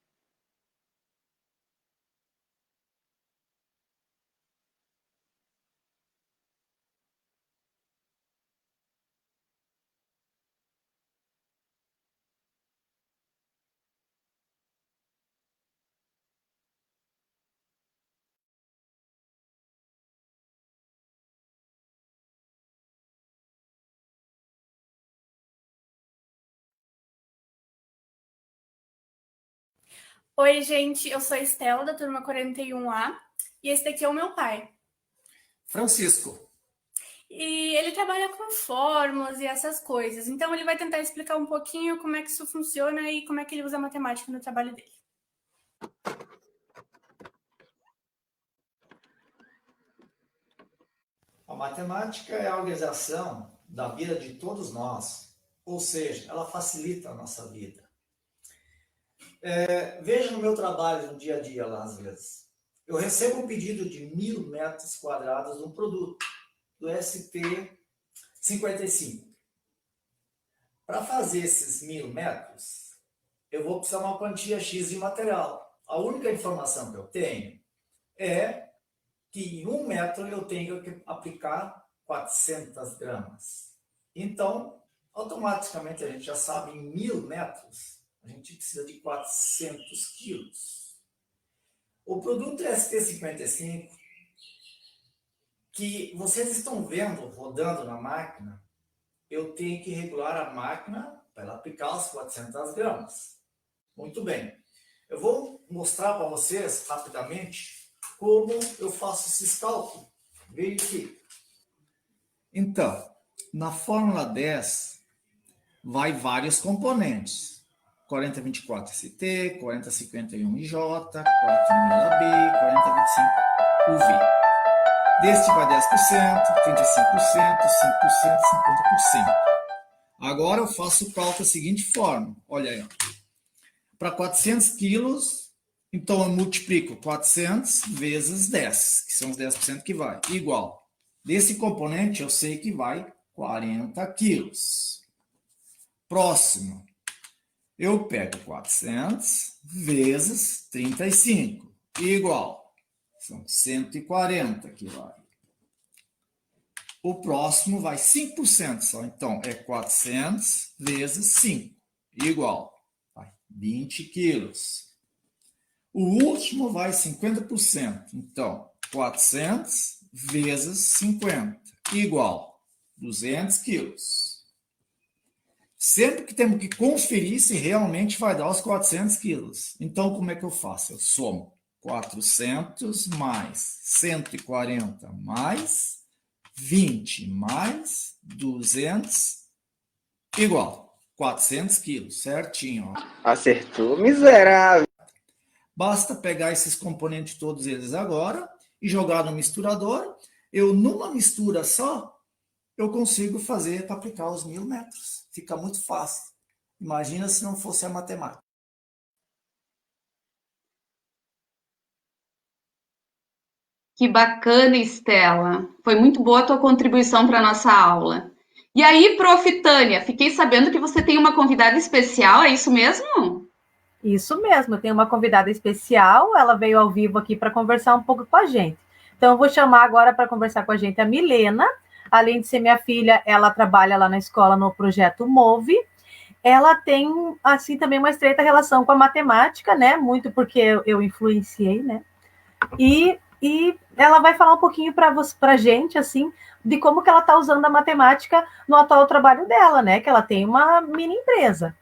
Oi, gente, eu sou a Estela, da turma 41A, e esse daqui é o meu pai. Francisco. E ele trabalha com fórmulas e essas coisas, então ele vai tentar explicar um pouquinho como é que isso funciona e como é que ele usa a matemática no trabalho dele. A matemática é a organização da vida de todos nós, ou seja, ela facilita a nossa vida. Veja no meu trabalho, no dia a dia lá, às vezes. Eu recebo um pedido de 1.000 metros quadrados de um produto, do SP55. Para fazer esses 1.000 metros, eu vou precisar de uma quantia X de material. A única informação que eu tenho é que em 1 metro eu tenho que aplicar 400 gramas. Então, automaticamente a gente já sabe, em 1.000 metros, a gente precisa de 400 quilos. O produto SP55, que vocês estão vendo rodando na máquina, eu tenho que regular a máquina para ela aplicar os 400 gramas. Muito bem. Eu vou mostrar para vocês rapidamente como eu faço esses cálculos. Veja aqui. Então, na fórmula 10, vai vários componentes. 4024-ST, 4051-IJ, 4000AB, 4025-UV. Deste vai 10%, 35%, 5%, 50%. Agora eu faço o cálculo da seguinte forma. Olha aí. Para 400 quilos, então eu multiplico 400 vezes 10, que são os 10% que vai. Igual. Desse componente eu sei que vai 40 quilos. Próximo. Eu pego 400 vezes 35, igual. São 140 que vai. O próximo vai 5% só. Então, é 400 vezes 5, igual. Vai 20 quilos. O último vai 50%. Então, 400 vezes 50, igual. 200 quilos. Sempre que temos que conferir se realmente vai dar os 400 quilos. Então, como é que eu faço? Eu somo 400 mais 140 mais 20 mais 200 igual 400 quilos, certinho. Ó. Acertou, miserável. Basta pegar esses componentes, todos eles agora, e jogar no misturador. Eu, numa mistura só, eu consigo fazer para aplicar os 1.000 metros. Fica muito fácil. Imagina se não fosse a matemática. Que bacana, Estela. Foi muito boa a tua contribuição para a nossa aula. E aí, Prof. Tânia, fiquei sabendo que você tem uma convidada especial, é isso mesmo? Isso mesmo, eu tenho uma convidada especial, ela veio ao vivo aqui para conversar um pouco com a gente. Então, eu vou chamar agora para conversar com a gente a Milena. Além de ser minha filha, ela trabalha lá na escola no projeto Move. Ela tem, assim, também uma estreita relação com a matemática, né? Muito porque eu influenciei, né? E ela vai falar um pouquinho para a gente, assim, de como que ela está usando a matemática no atual trabalho dela, né? Que ela tem uma mini empresa.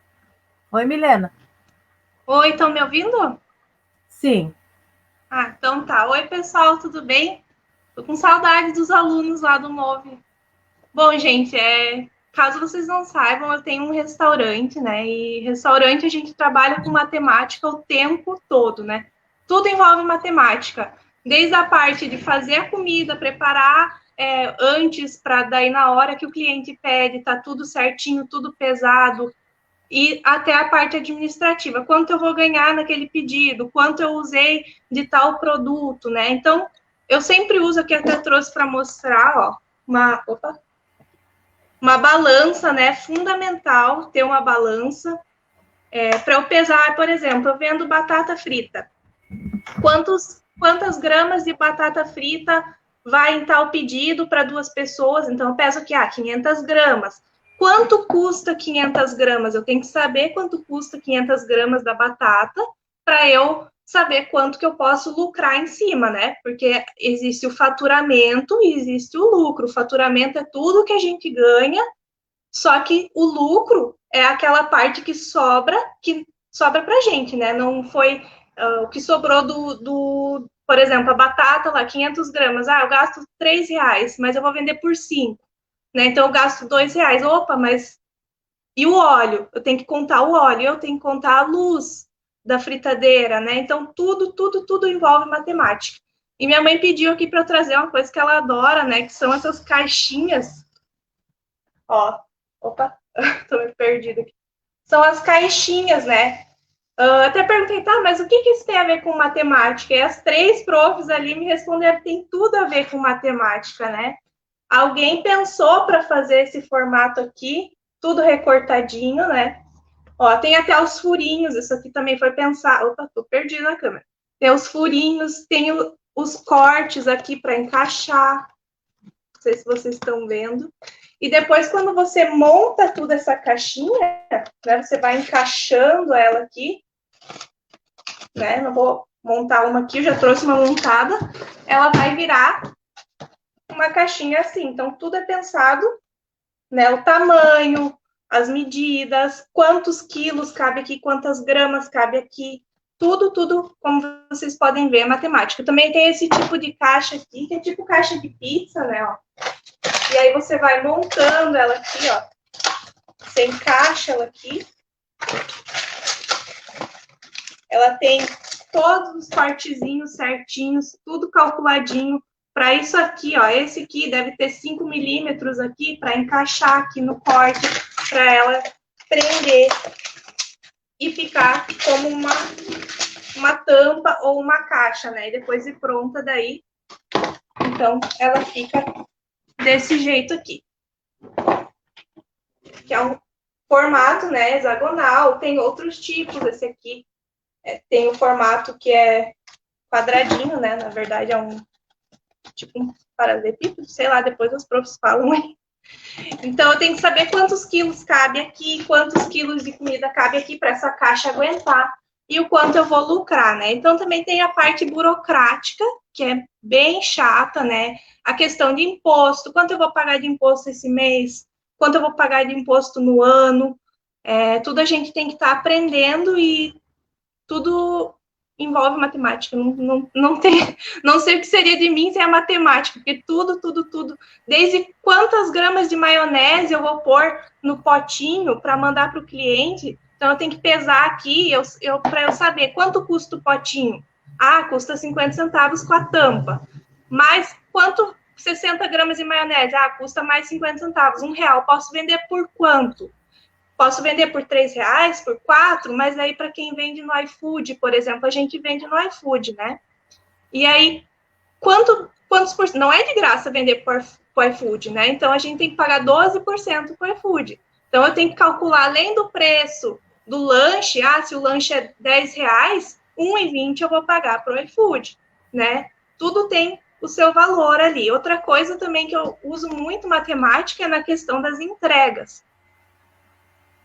Oi, Milena. Oi, estão me ouvindo? Sim. Ah, então tá. Oi, pessoal, tudo bem? Tô com saudade dos alunos lá do Move. Bom, gente, caso vocês não saibam, eu tenho um restaurante, né? E restaurante a gente trabalha com matemática o tempo todo, né? Tudo envolve matemática. Desde a parte de fazer a comida, preparar antes, para daí na hora que o cliente pede, tá tudo certinho, tudo pesado, e até a parte administrativa, quanto eu vou ganhar naquele pedido, quanto eu usei de tal produto, né? Então, eu sempre uso aqui, até trouxe para mostrar, ó, uma balança, né? Fundamental ter uma balança para eu pesar, por exemplo, eu vendo batata frita. Quantas gramas de batata frita vai em tal pedido para 2 pessoas? Então, eu peso aqui, 500 gramas. Quanto custa 500 gramas? Eu tenho que saber quanto custa 500 gramas da batata para eu saber quanto que eu posso lucrar em cima, né? Porque existe o faturamento e existe o lucro. O faturamento é tudo que a gente ganha, só que o lucro é aquela parte que sobra para a gente, né? Não foi o que sobrou por exemplo, a batata lá, 500 gramas, eu gasto R$3, mas eu vou vender por 5, né? Então eu gasto R$2. Opa, mas e o óleo? Eu tenho que contar o óleo, eu tenho que contar a luz da fritadeira, né? Então tudo envolve matemática. E minha mãe pediu aqui para eu trazer uma coisa que ela adora, né? Que são essas caixinhas. Ó, opa, tô meio perdida aqui. São as caixinhas, né? Até perguntei, tá, mas o que isso tem a ver com matemática? E as 3 profs ali me responderam que tem tudo a ver com matemática, né? Alguém pensou para fazer esse formato aqui, tudo recortadinho, né? Ó, tem até os furinhos, isso aqui também foi pensar. Opa, tô perdida na câmera. Tem os furinhos, tem os cortes aqui para encaixar. Não sei se vocês estão vendo. E depois, quando você monta toda essa caixinha, né, você vai encaixando ela aqui, né? Não vou montar uma aqui, eu já trouxe uma montada. Ela vai virar uma caixinha assim. Então, tudo é pensado, né? O tamanho, as medidas, quantos quilos cabe aqui, quantas gramas cabe aqui. Tudo, como vocês podem ver, é matemática. Também tem esse tipo de caixa aqui, que é tipo caixa de pizza, né? Ó. E aí você vai montando ela aqui, ó. Você encaixa ela aqui. Ela tem todos os partezinhos certinhos, tudo calculadinho. Para isso aqui, ó, esse aqui deve ter 5 milímetros aqui para encaixar aqui no corte, para ela prender e ficar como uma tampa ou uma caixa, né? E depois de pronta daí, então ela fica desse jeito aqui. Que é um formato, né, hexagonal. Tem outros tipos, esse aqui tem o formato que é quadradinho, né? Na verdade é tipo um paralelepípedo, sei lá, depois os profs falam aí. Então eu tenho que saber quantos quilos cabe aqui, quantos quilos de comida cabe aqui para essa caixa aguentar e o quanto eu vou lucrar, né? Então também tem a parte burocrática, que é bem chata, né? A questão de imposto, quanto eu vou pagar de imposto esse mês, quanto eu vou pagar de imposto no ano, tudo a gente tem que estar aprendendo e tudo envolve matemática, não sei o que seria de mim sem a matemática, porque tudo, desde quantas gramas de maionese eu vou pôr no potinho para mandar para o cliente, então eu tenho que pesar aqui, para eu saber quanto custa o potinho. Custa 50 centavos com a tampa, mas quanto 60 gramas de maionese? Custa mais 50 centavos, R$1, posso vender por quanto? Posso vender por R$3, por 4, mas aí para quem vende no iFood, por exemplo, a gente vende no iFood, né? E aí, quantos por cento? Não é de graça vender por iFood, né? Então, a gente tem que pagar 12% por iFood. Então, eu tenho que calcular, além do preço do lanche, se o lanche é R$10, R$1,20 eu vou pagar para o iFood, né? Tudo tem o seu valor ali. Outra coisa também que eu uso muito matemática é na questão das entregas.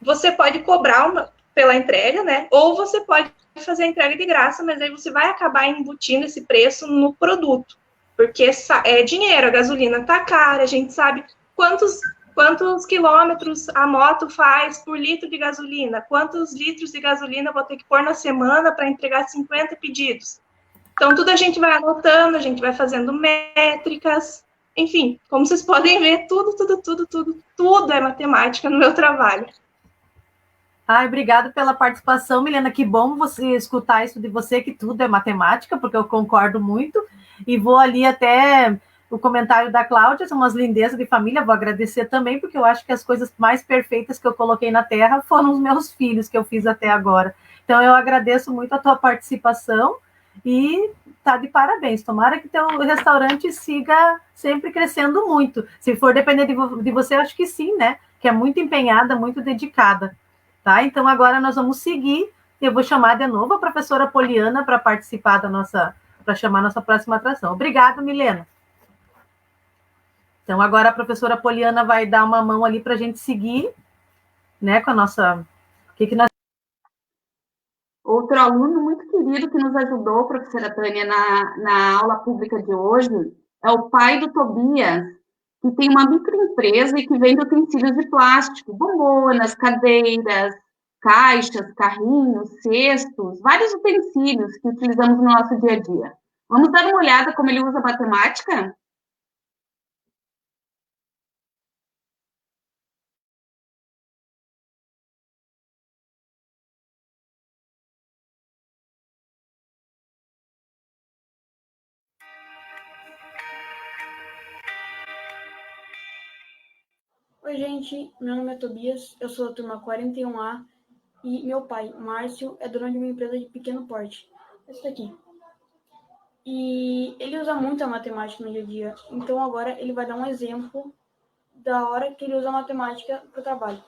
Você pode cobrar pela entrega, né? Ou você pode fazer a entrega de graça, mas aí você vai acabar embutindo esse preço no produto, porque é dinheiro, a gasolina tá cara, a gente sabe quantos quilômetros a moto faz por litro de gasolina, quantos litros de gasolina eu vou ter que pôr na semana para entregar 50 pedidos. Então, tudo a gente vai anotando, a gente vai fazendo métricas, enfim, como vocês podem ver, tudo é matemática no meu trabalho. Obrigada pela participação, Milena. Que bom você escutar isso de você, que tudo é matemática, porque eu concordo muito. E vou ali até o comentário da Cláudia, são umas lindezas de família, vou agradecer também, porque eu acho que as coisas mais perfeitas que eu coloquei na Terra foram os meus filhos que eu fiz até agora. Então, eu agradeço muito a tua participação e tá de parabéns. Tomara que teu restaurante siga sempre crescendo muito. Se for depender de você, acho que sim, né? Que é muito empenhada, muito dedicada. Tá? Então, agora nós vamos seguir. Eu vou chamar de novo a professora Poliana para participar para chamar a nossa próxima atração. Obrigada, Milena. Então, agora a professora Poliana vai dar uma mão ali para a gente seguir, né, com a nossa... Outro aluno muito querido que nos ajudou, professora Tânia, na aula pública de hoje, é o pai do Tobias, que tem uma microempresa e que vende utensílios de plástico, bombonas, cadeiras, caixas, carrinhos, cestos, vários utensílios que utilizamos no nosso dia a dia. Vamos dar uma olhada como ele usa a matemática? Oi, gente. Meu nome é Tobias, eu sou da turma 41A e meu pai, Márcio, é dono de uma empresa de pequeno porte. Esse daqui. E ele usa muito a matemática no dia a dia. Então, agora ele vai dar um exemplo da hora que ele usa a matemática para o trabalho.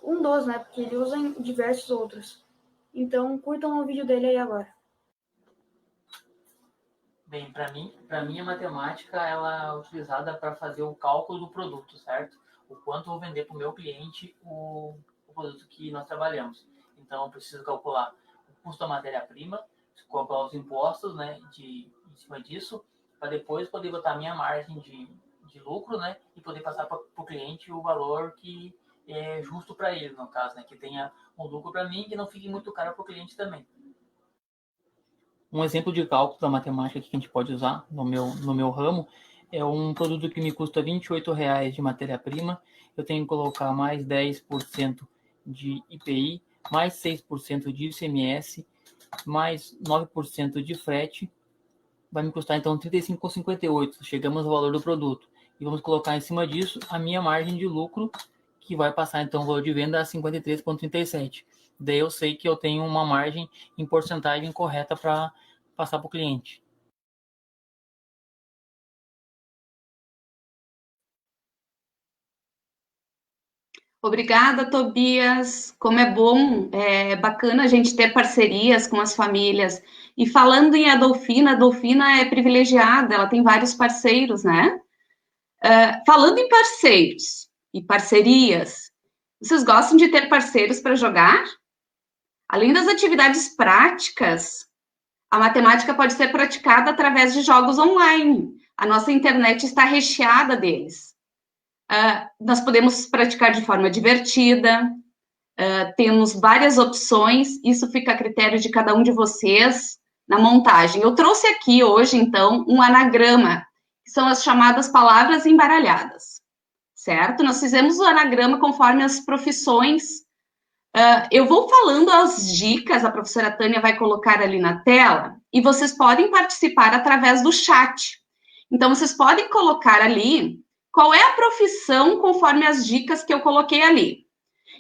Um dos, né? Porque ele usa em diversos outros. Então, curtam o vídeo dele aí agora. Bem, para mim a matemática ela é utilizada para fazer o cálculo do produto, certo? O quanto eu vou vender para o meu cliente o produto que nós trabalhamos. Então, eu preciso calcular o custo da matéria-prima, calcular os impostos, né, em cima disso, para depois poder botar a minha margem de lucro, né, e poder passar para o cliente o valor que é justo para ele, no caso, né, que tenha um lucro para mim e que não fique muito caro para o cliente também. Um exemplo de cálculo da matemática que a gente pode usar no meu ramo é um produto que me custa R$ 28,00 de matéria-prima, eu tenho que colocar mais 10% de IPI, mais 6% de ICMS, mais 9% de frete, vai me custar então R$ 35,58, chegamos ao valor do produto. E vamos colocar em cima disso a minha margem de lucro, que vai passar então o valor de venda a 53,37. Daí eu sei que eu tenho uma margem em porcentagem correta para passar para o cliente. Obrigada, Tobias. Como é bom, é bacana a gente ter parcerias com as famílias. E falando em a Dolfina é privilegiada, ela tem vários parceiros, né? Falando em parceiros e parcerias, vocês gostam de ter parceiros para jogar? Além das atividades práticas, a matemática pode ser praticada através de jogos online. A nossa internet está recheada deles. Nós podemos praticar de forma divertida, temos várias opções, isso fica a critério de cada um de vocês na montagem. Eu trouxe aqui hoje, então, um anagrama, que são as chamadas palavras embaralhadas, certo? Nós fizemos o anagrama conforme as profissões. Eu vou falando as dicas, a professora Tânia vai colocar ali na tela, e vocês podem participar através do chat. Então, vocês podem colocar ali qual é a profissão conforme as dicas que eu coloquei ali.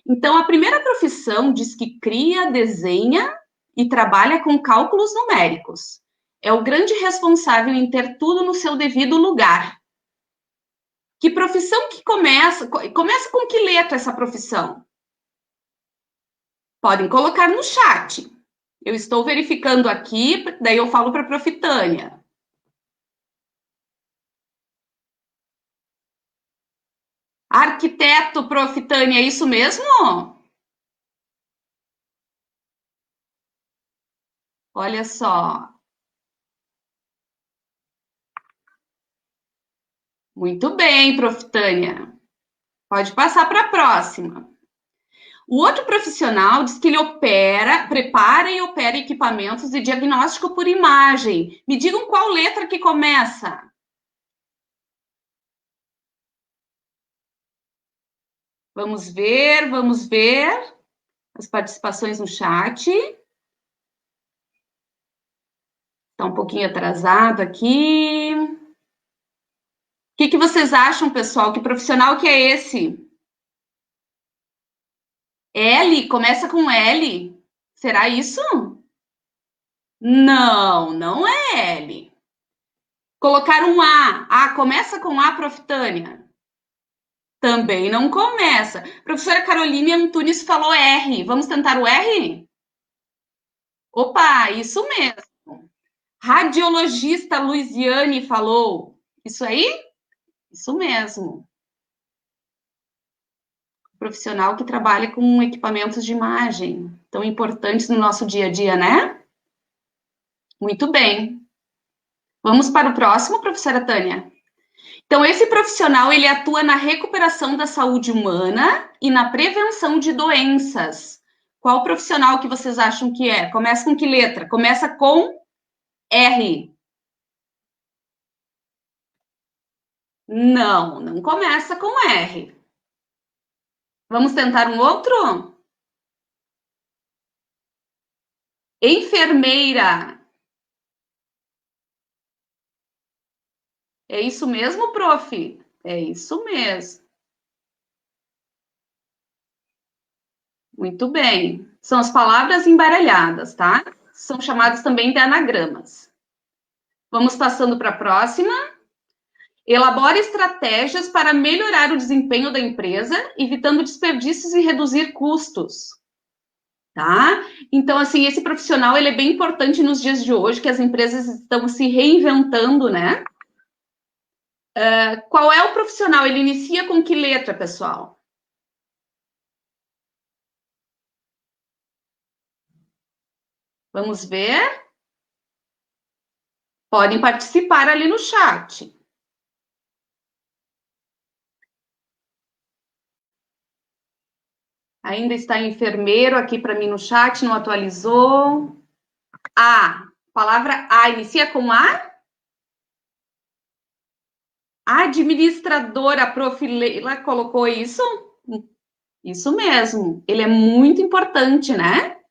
Então, a primeira profissão diz que cria, desenha e trabalha com cálculos numéricos. É o grande responsável em ter tudo no seu devido lugar. Que profissão que começa? Começa com que letra essa profissão? Podem colocar no chat. Eu estou verificando aqui, daí eu falo para a Prof. Tânia. Arquiteto, Prof. Tânia, é isso mesmo? Olha só. Muito bem, Prof. Tânia. Pode passar para a próxima. O outro profissional diz que ele prepara e opera equipamentos de diagnóstico por imagem. Me digam qual letra que começa. Vamos ver as participações no chat. Está um pouquinho atrasado aqui. O que vocês acham, pessoal? Que profissional que é esse? L? Começa com L? Será isso? Não, não é L. Colocar um A. Começa com A, Prof. Tânia? Também não começa. Professora Caroline Antunes falou R. Vamos tentar o R? Opa, isso mesmo. Radiologista Luiziane falou. Isso aí? Isso mesmo. Profissional que trabalha com equipamentos de imagem, tão importantes no nosso dia a dia, né? Muito bem. Vamos para o próximo, professora Tânia. Então, esse profissional, ele atua na recuperação da saúde humana e na prevenção de doenças. Qual profissional que vocês acham que é? Começa com que letra? Começa com R. Não, não começa com R. Vamos tentar um outro? Enfermeira. É isso mesmo, prof? É isso mesmo. Muito bem. São as palavras embaralhadas, tá? São chamadas também de anagramas. Vamos passando para a próxima. Elabore estratégias para melhorar o desempenho da empresa, evitando desperdícios e reduzir custos. Tá? Então, assim, esse profissional ele é bem importante nos dias de hoje, que as empresas estão se reinventando, né? Qual é o profissional? Ele inicia com que letra, pessoal? Vamos ver? Podem participar ali no chat. Ainda está enfermeiro aqui para mim no chat, não atualizou. A. Palavra A. Inicia com A? Administradora, a prof. Leila colocou isso? Isso mesmo. Ele é muito importante, né?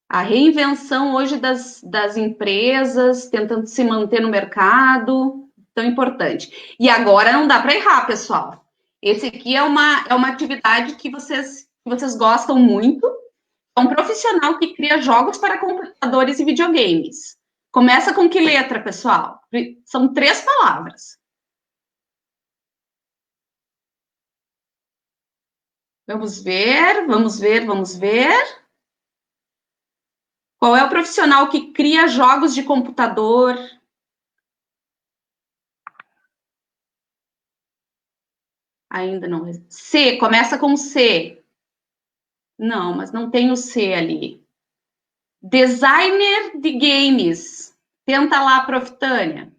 A reinvenção hoje das empresas, tentando se manter no mercado, tão importante. E agora não dá para errar, pessoal. Esse aqui é uma atividade que vocês gostam muito. É um profissional que cria jogos para computadores e videogames. Começa com que letra, pessoal? São 3 palavras. Vamos ver, vamos ver, vamos ver. Qual é o profissional que cria jogos de computador? Ainda não. C, começa com C. Não, mas não tem o C ali. Designer de games. Tenta lá, prof. Tânia.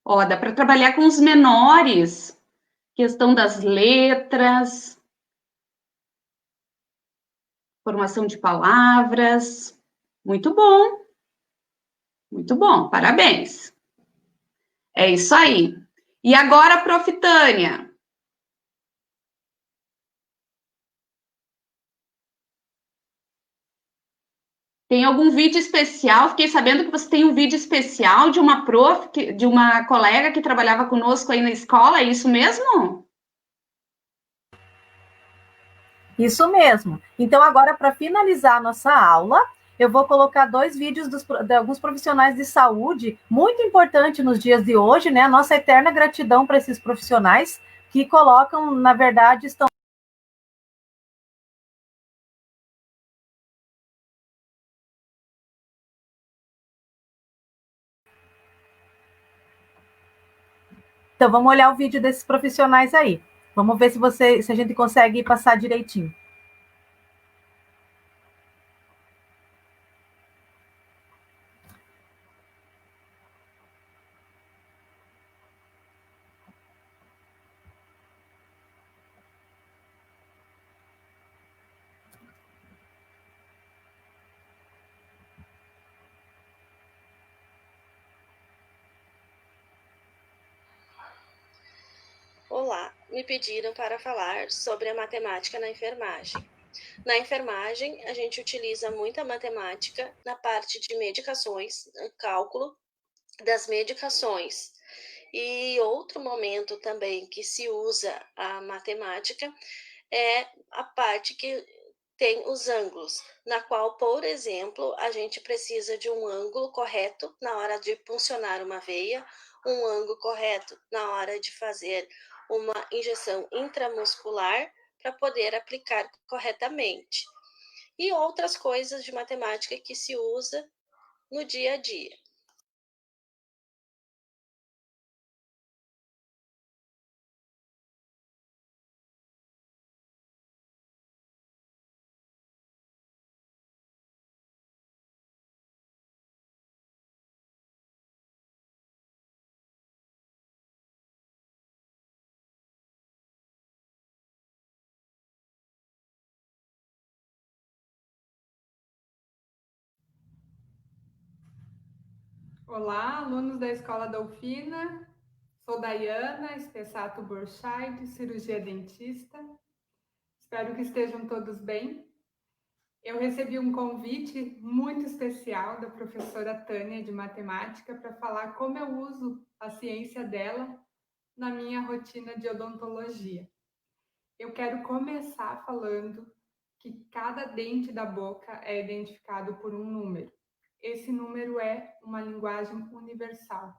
Ó, dá para trabalhar com os menores. Questão das letras. Formação de palavras. Muito bom. Muito bom, parabéns. É isso aí. E agora, prof. Tânia. Tem algum vídeo especial? Fiquei sabendo que você tem um vídeo especial de uma prof, de uma colega que trabalhava conosco aí na escola, é isso mesmo? Isso mesmo. Então, agora, para finalizar a nossa aula, eu vou colocar 2 vídeos de alguns profissionais de saúde, muito importante nos dias de hoje, né? A nossa eterna gratidão para esses profissionais que colocam, na verdade, estão. Então, vamos olhar o vídeo desses profissionais aí. Vamos ver se a gente consegue passar direitinho. Olá, me pediram para falar sobre a matemática na enfermagem. Na enfermagem, a gente utiliza muita matemática na parte de medicações, cálculo das medicações. E outro momento também que se usa a matemática é a parte que tem os ângulos, na qual, por exemplo, a gente precisa de um ângulo correto na hora de puncionar uma veia, um ângulo correto na hora de fazer uma injeção intramuscular para poder aplicar corretamente. E outras coisas de matemática que se usa no dia a dia. Olá, alunos da Escola Dolfina. Sou Daiana Spessato Borchardt, cirurgia dentista. Espero que estejam todos bem. Eu recebi um convite muito especial da professora Tânia de matemática para falar como eu uso a ciência dela na minha rotina de odontologia. Eu quero começar falando que cada dente da boca é identificado por um número. Esse número é uma linguagem universal.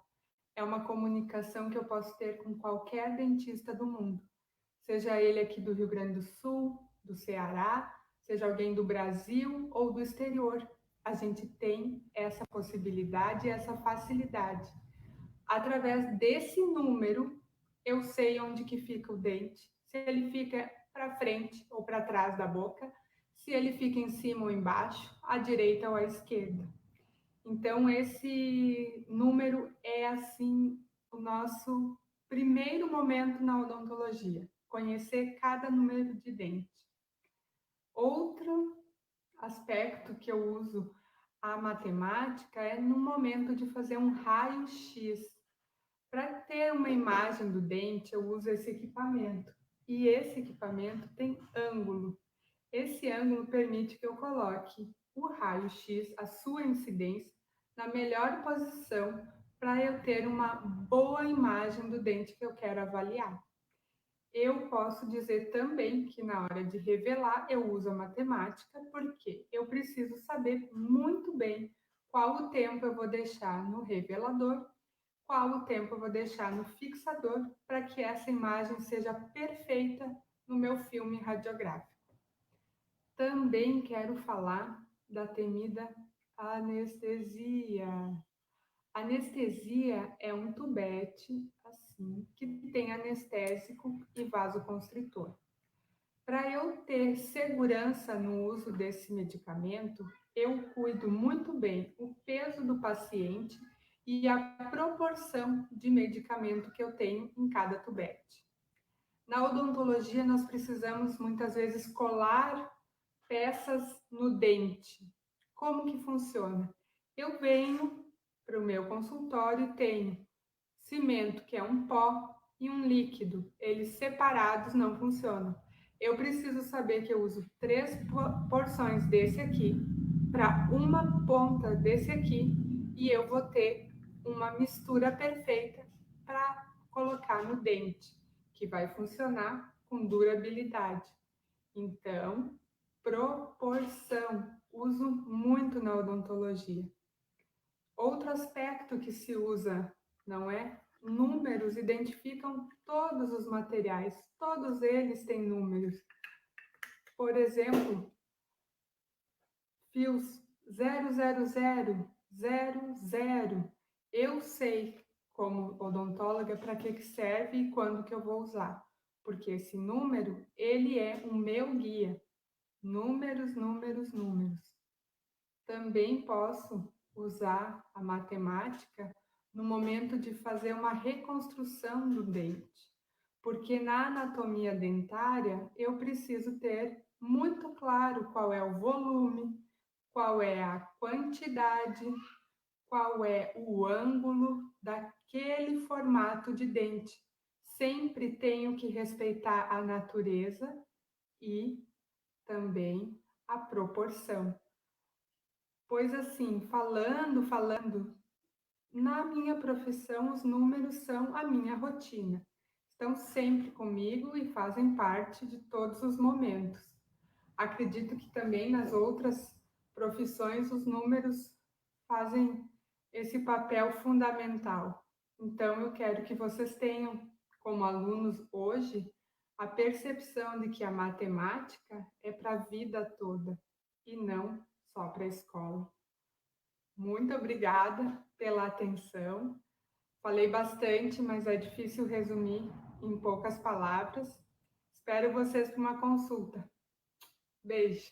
É uma comunicação que eu posso ter com qualquer dentista do mundo, seja ele aqui do Rio Grande do Sul, do Ceará, seja alguém do Brasil ou do exterior. A gente tem essa possibilidade, essa facilidade. Através desse número, eu sei onde que fica o dente, se ele fica para frente ou para trás da boca, se ele fica em cima ou embaixo, à direita ou à esquerda. Então, esse número é, assim, o nosso primeiro momento na odontologia, conhecer cada número de dente. Outro aspecto que eu uso a matemática é no momento de fazer um raio-x. Para ter uma imagem do dente, eu uso esse equipamento. E esse equipamento tem ângulo. Esse ângulo permite que eu coloque o raio-x, a sua incidência, na melhor posição para eu ter uma boa imagem do dente que eu quero avaliar. Eu posso dizer também que na hora de revelar eu uso a matemática, porque eu preciso saber muito bem qual o tempo eu vou deixar no revelador, qual o tempo eu vou deixar no fixador, para que essa imagem seja perfeita no meu filme radiográfico. Também quero falar da temida anestesia. Anestesia é um tubete, assim, que tem anestésico e vasoconstritor. Para eu ter segurança no uso desse medicamento, eu cuido muito bem o peso do paciente e a proporção de medicamento que eu tenho em cada tubete. Na odontologia, nós precisamos muitas vezes colar peças no dente. Como que funciona? Eu venho para o meu consultório e tenho cimento, que é um pó, e um líquido. Eles separados não funcionam. Eu preciso saber que eu uso 3 porções desse aqui para uma ponta desse aqui e eu vou ter uma mistura perfeita para colocar no dente, que vai funcionar com durabilidade. Então, proporção, uso muito na odontologia. Outro aspecto que se usa, não é? Números identificam todos os materiais, todos eles têm números. Por exemplo, fios 00000. Eu sei, como odontóloga, para que serve e quando que eu vou usar. Porque esse número, ele é o meu guia. Números, números, números. Também posso usar a matemática no momento de fazer uma reconstrução do dente. Porque na anatomia dentária, eu preciso ter muito claro qual é o volume, qual é a quantidade, qual é o ângulo daquele formato de dente. Sempre tenho que respeitar a natureza e também a proporção. Pois assim, falando, na minha profissão, os números são a minha rotina. Estão sempre comigo e fazem parte de todos os momentos. Acredito que também nas outras profissões os números fazem esse papel fundamental. Então, eu quero que vocês tenham, como alunos hoje, a percepção de que a matemática é para a vida toda e não só para a escola. Muito obrigada pela atenção. Falei bastante, mas é difícil resumir em poucas palavras. Espero vocês para uma consulta. Beijo.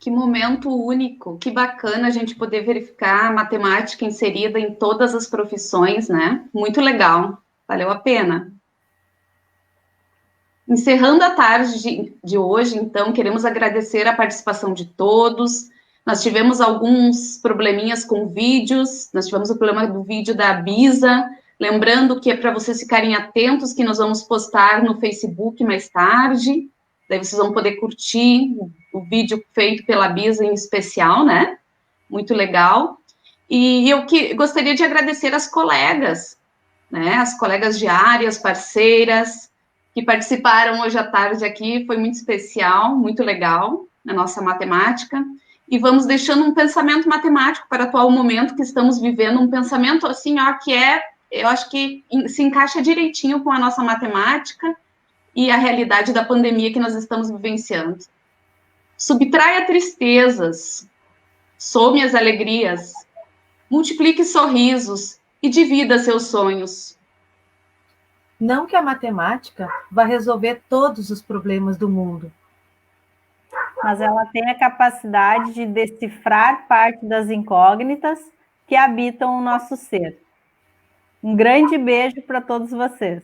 Que momento único, que bacana a gente poder verificar a matemática inserida em todas as profissões, né? Muito legal. Valeu a pena. Encerrando a tarde de hoje, então, queremos agradecer a participação de todos. Nós tivemos alguns probleminhas com vídeos, nós tivemos o problema do vídeo da Bisa, lembrando que é para vocês ficarem atentos que nós vamos postar no Facebook mais tarde, daí vocês vão poder curtir o vídeo feito pela Bisa em especial, né? Muito legal. E eu gostaria de agradecer as colegas, né? As colegas de áreas, parceiras, que participaram hoje à tarde aqui, foi muito especial, muito legal, na nossa matemática, e vamos deixando um pensamento matemático para o atual momento que estamos vivendo, um pensamento assim, ó, que eu acho que se encaixa direitinho com a nossa matemática e a realidade da pandemia que nós estamos vivenciando. Subtraia tristezas, some as alegrias, multiplique sorrisos e divida seus sonhos. Não que a matemática vá resolver todos os problemas do mundo, mas ela tem a capacidade de decifrar parte das incógnitas que habitam o nosso ser. Um grande beijo para todos vocês.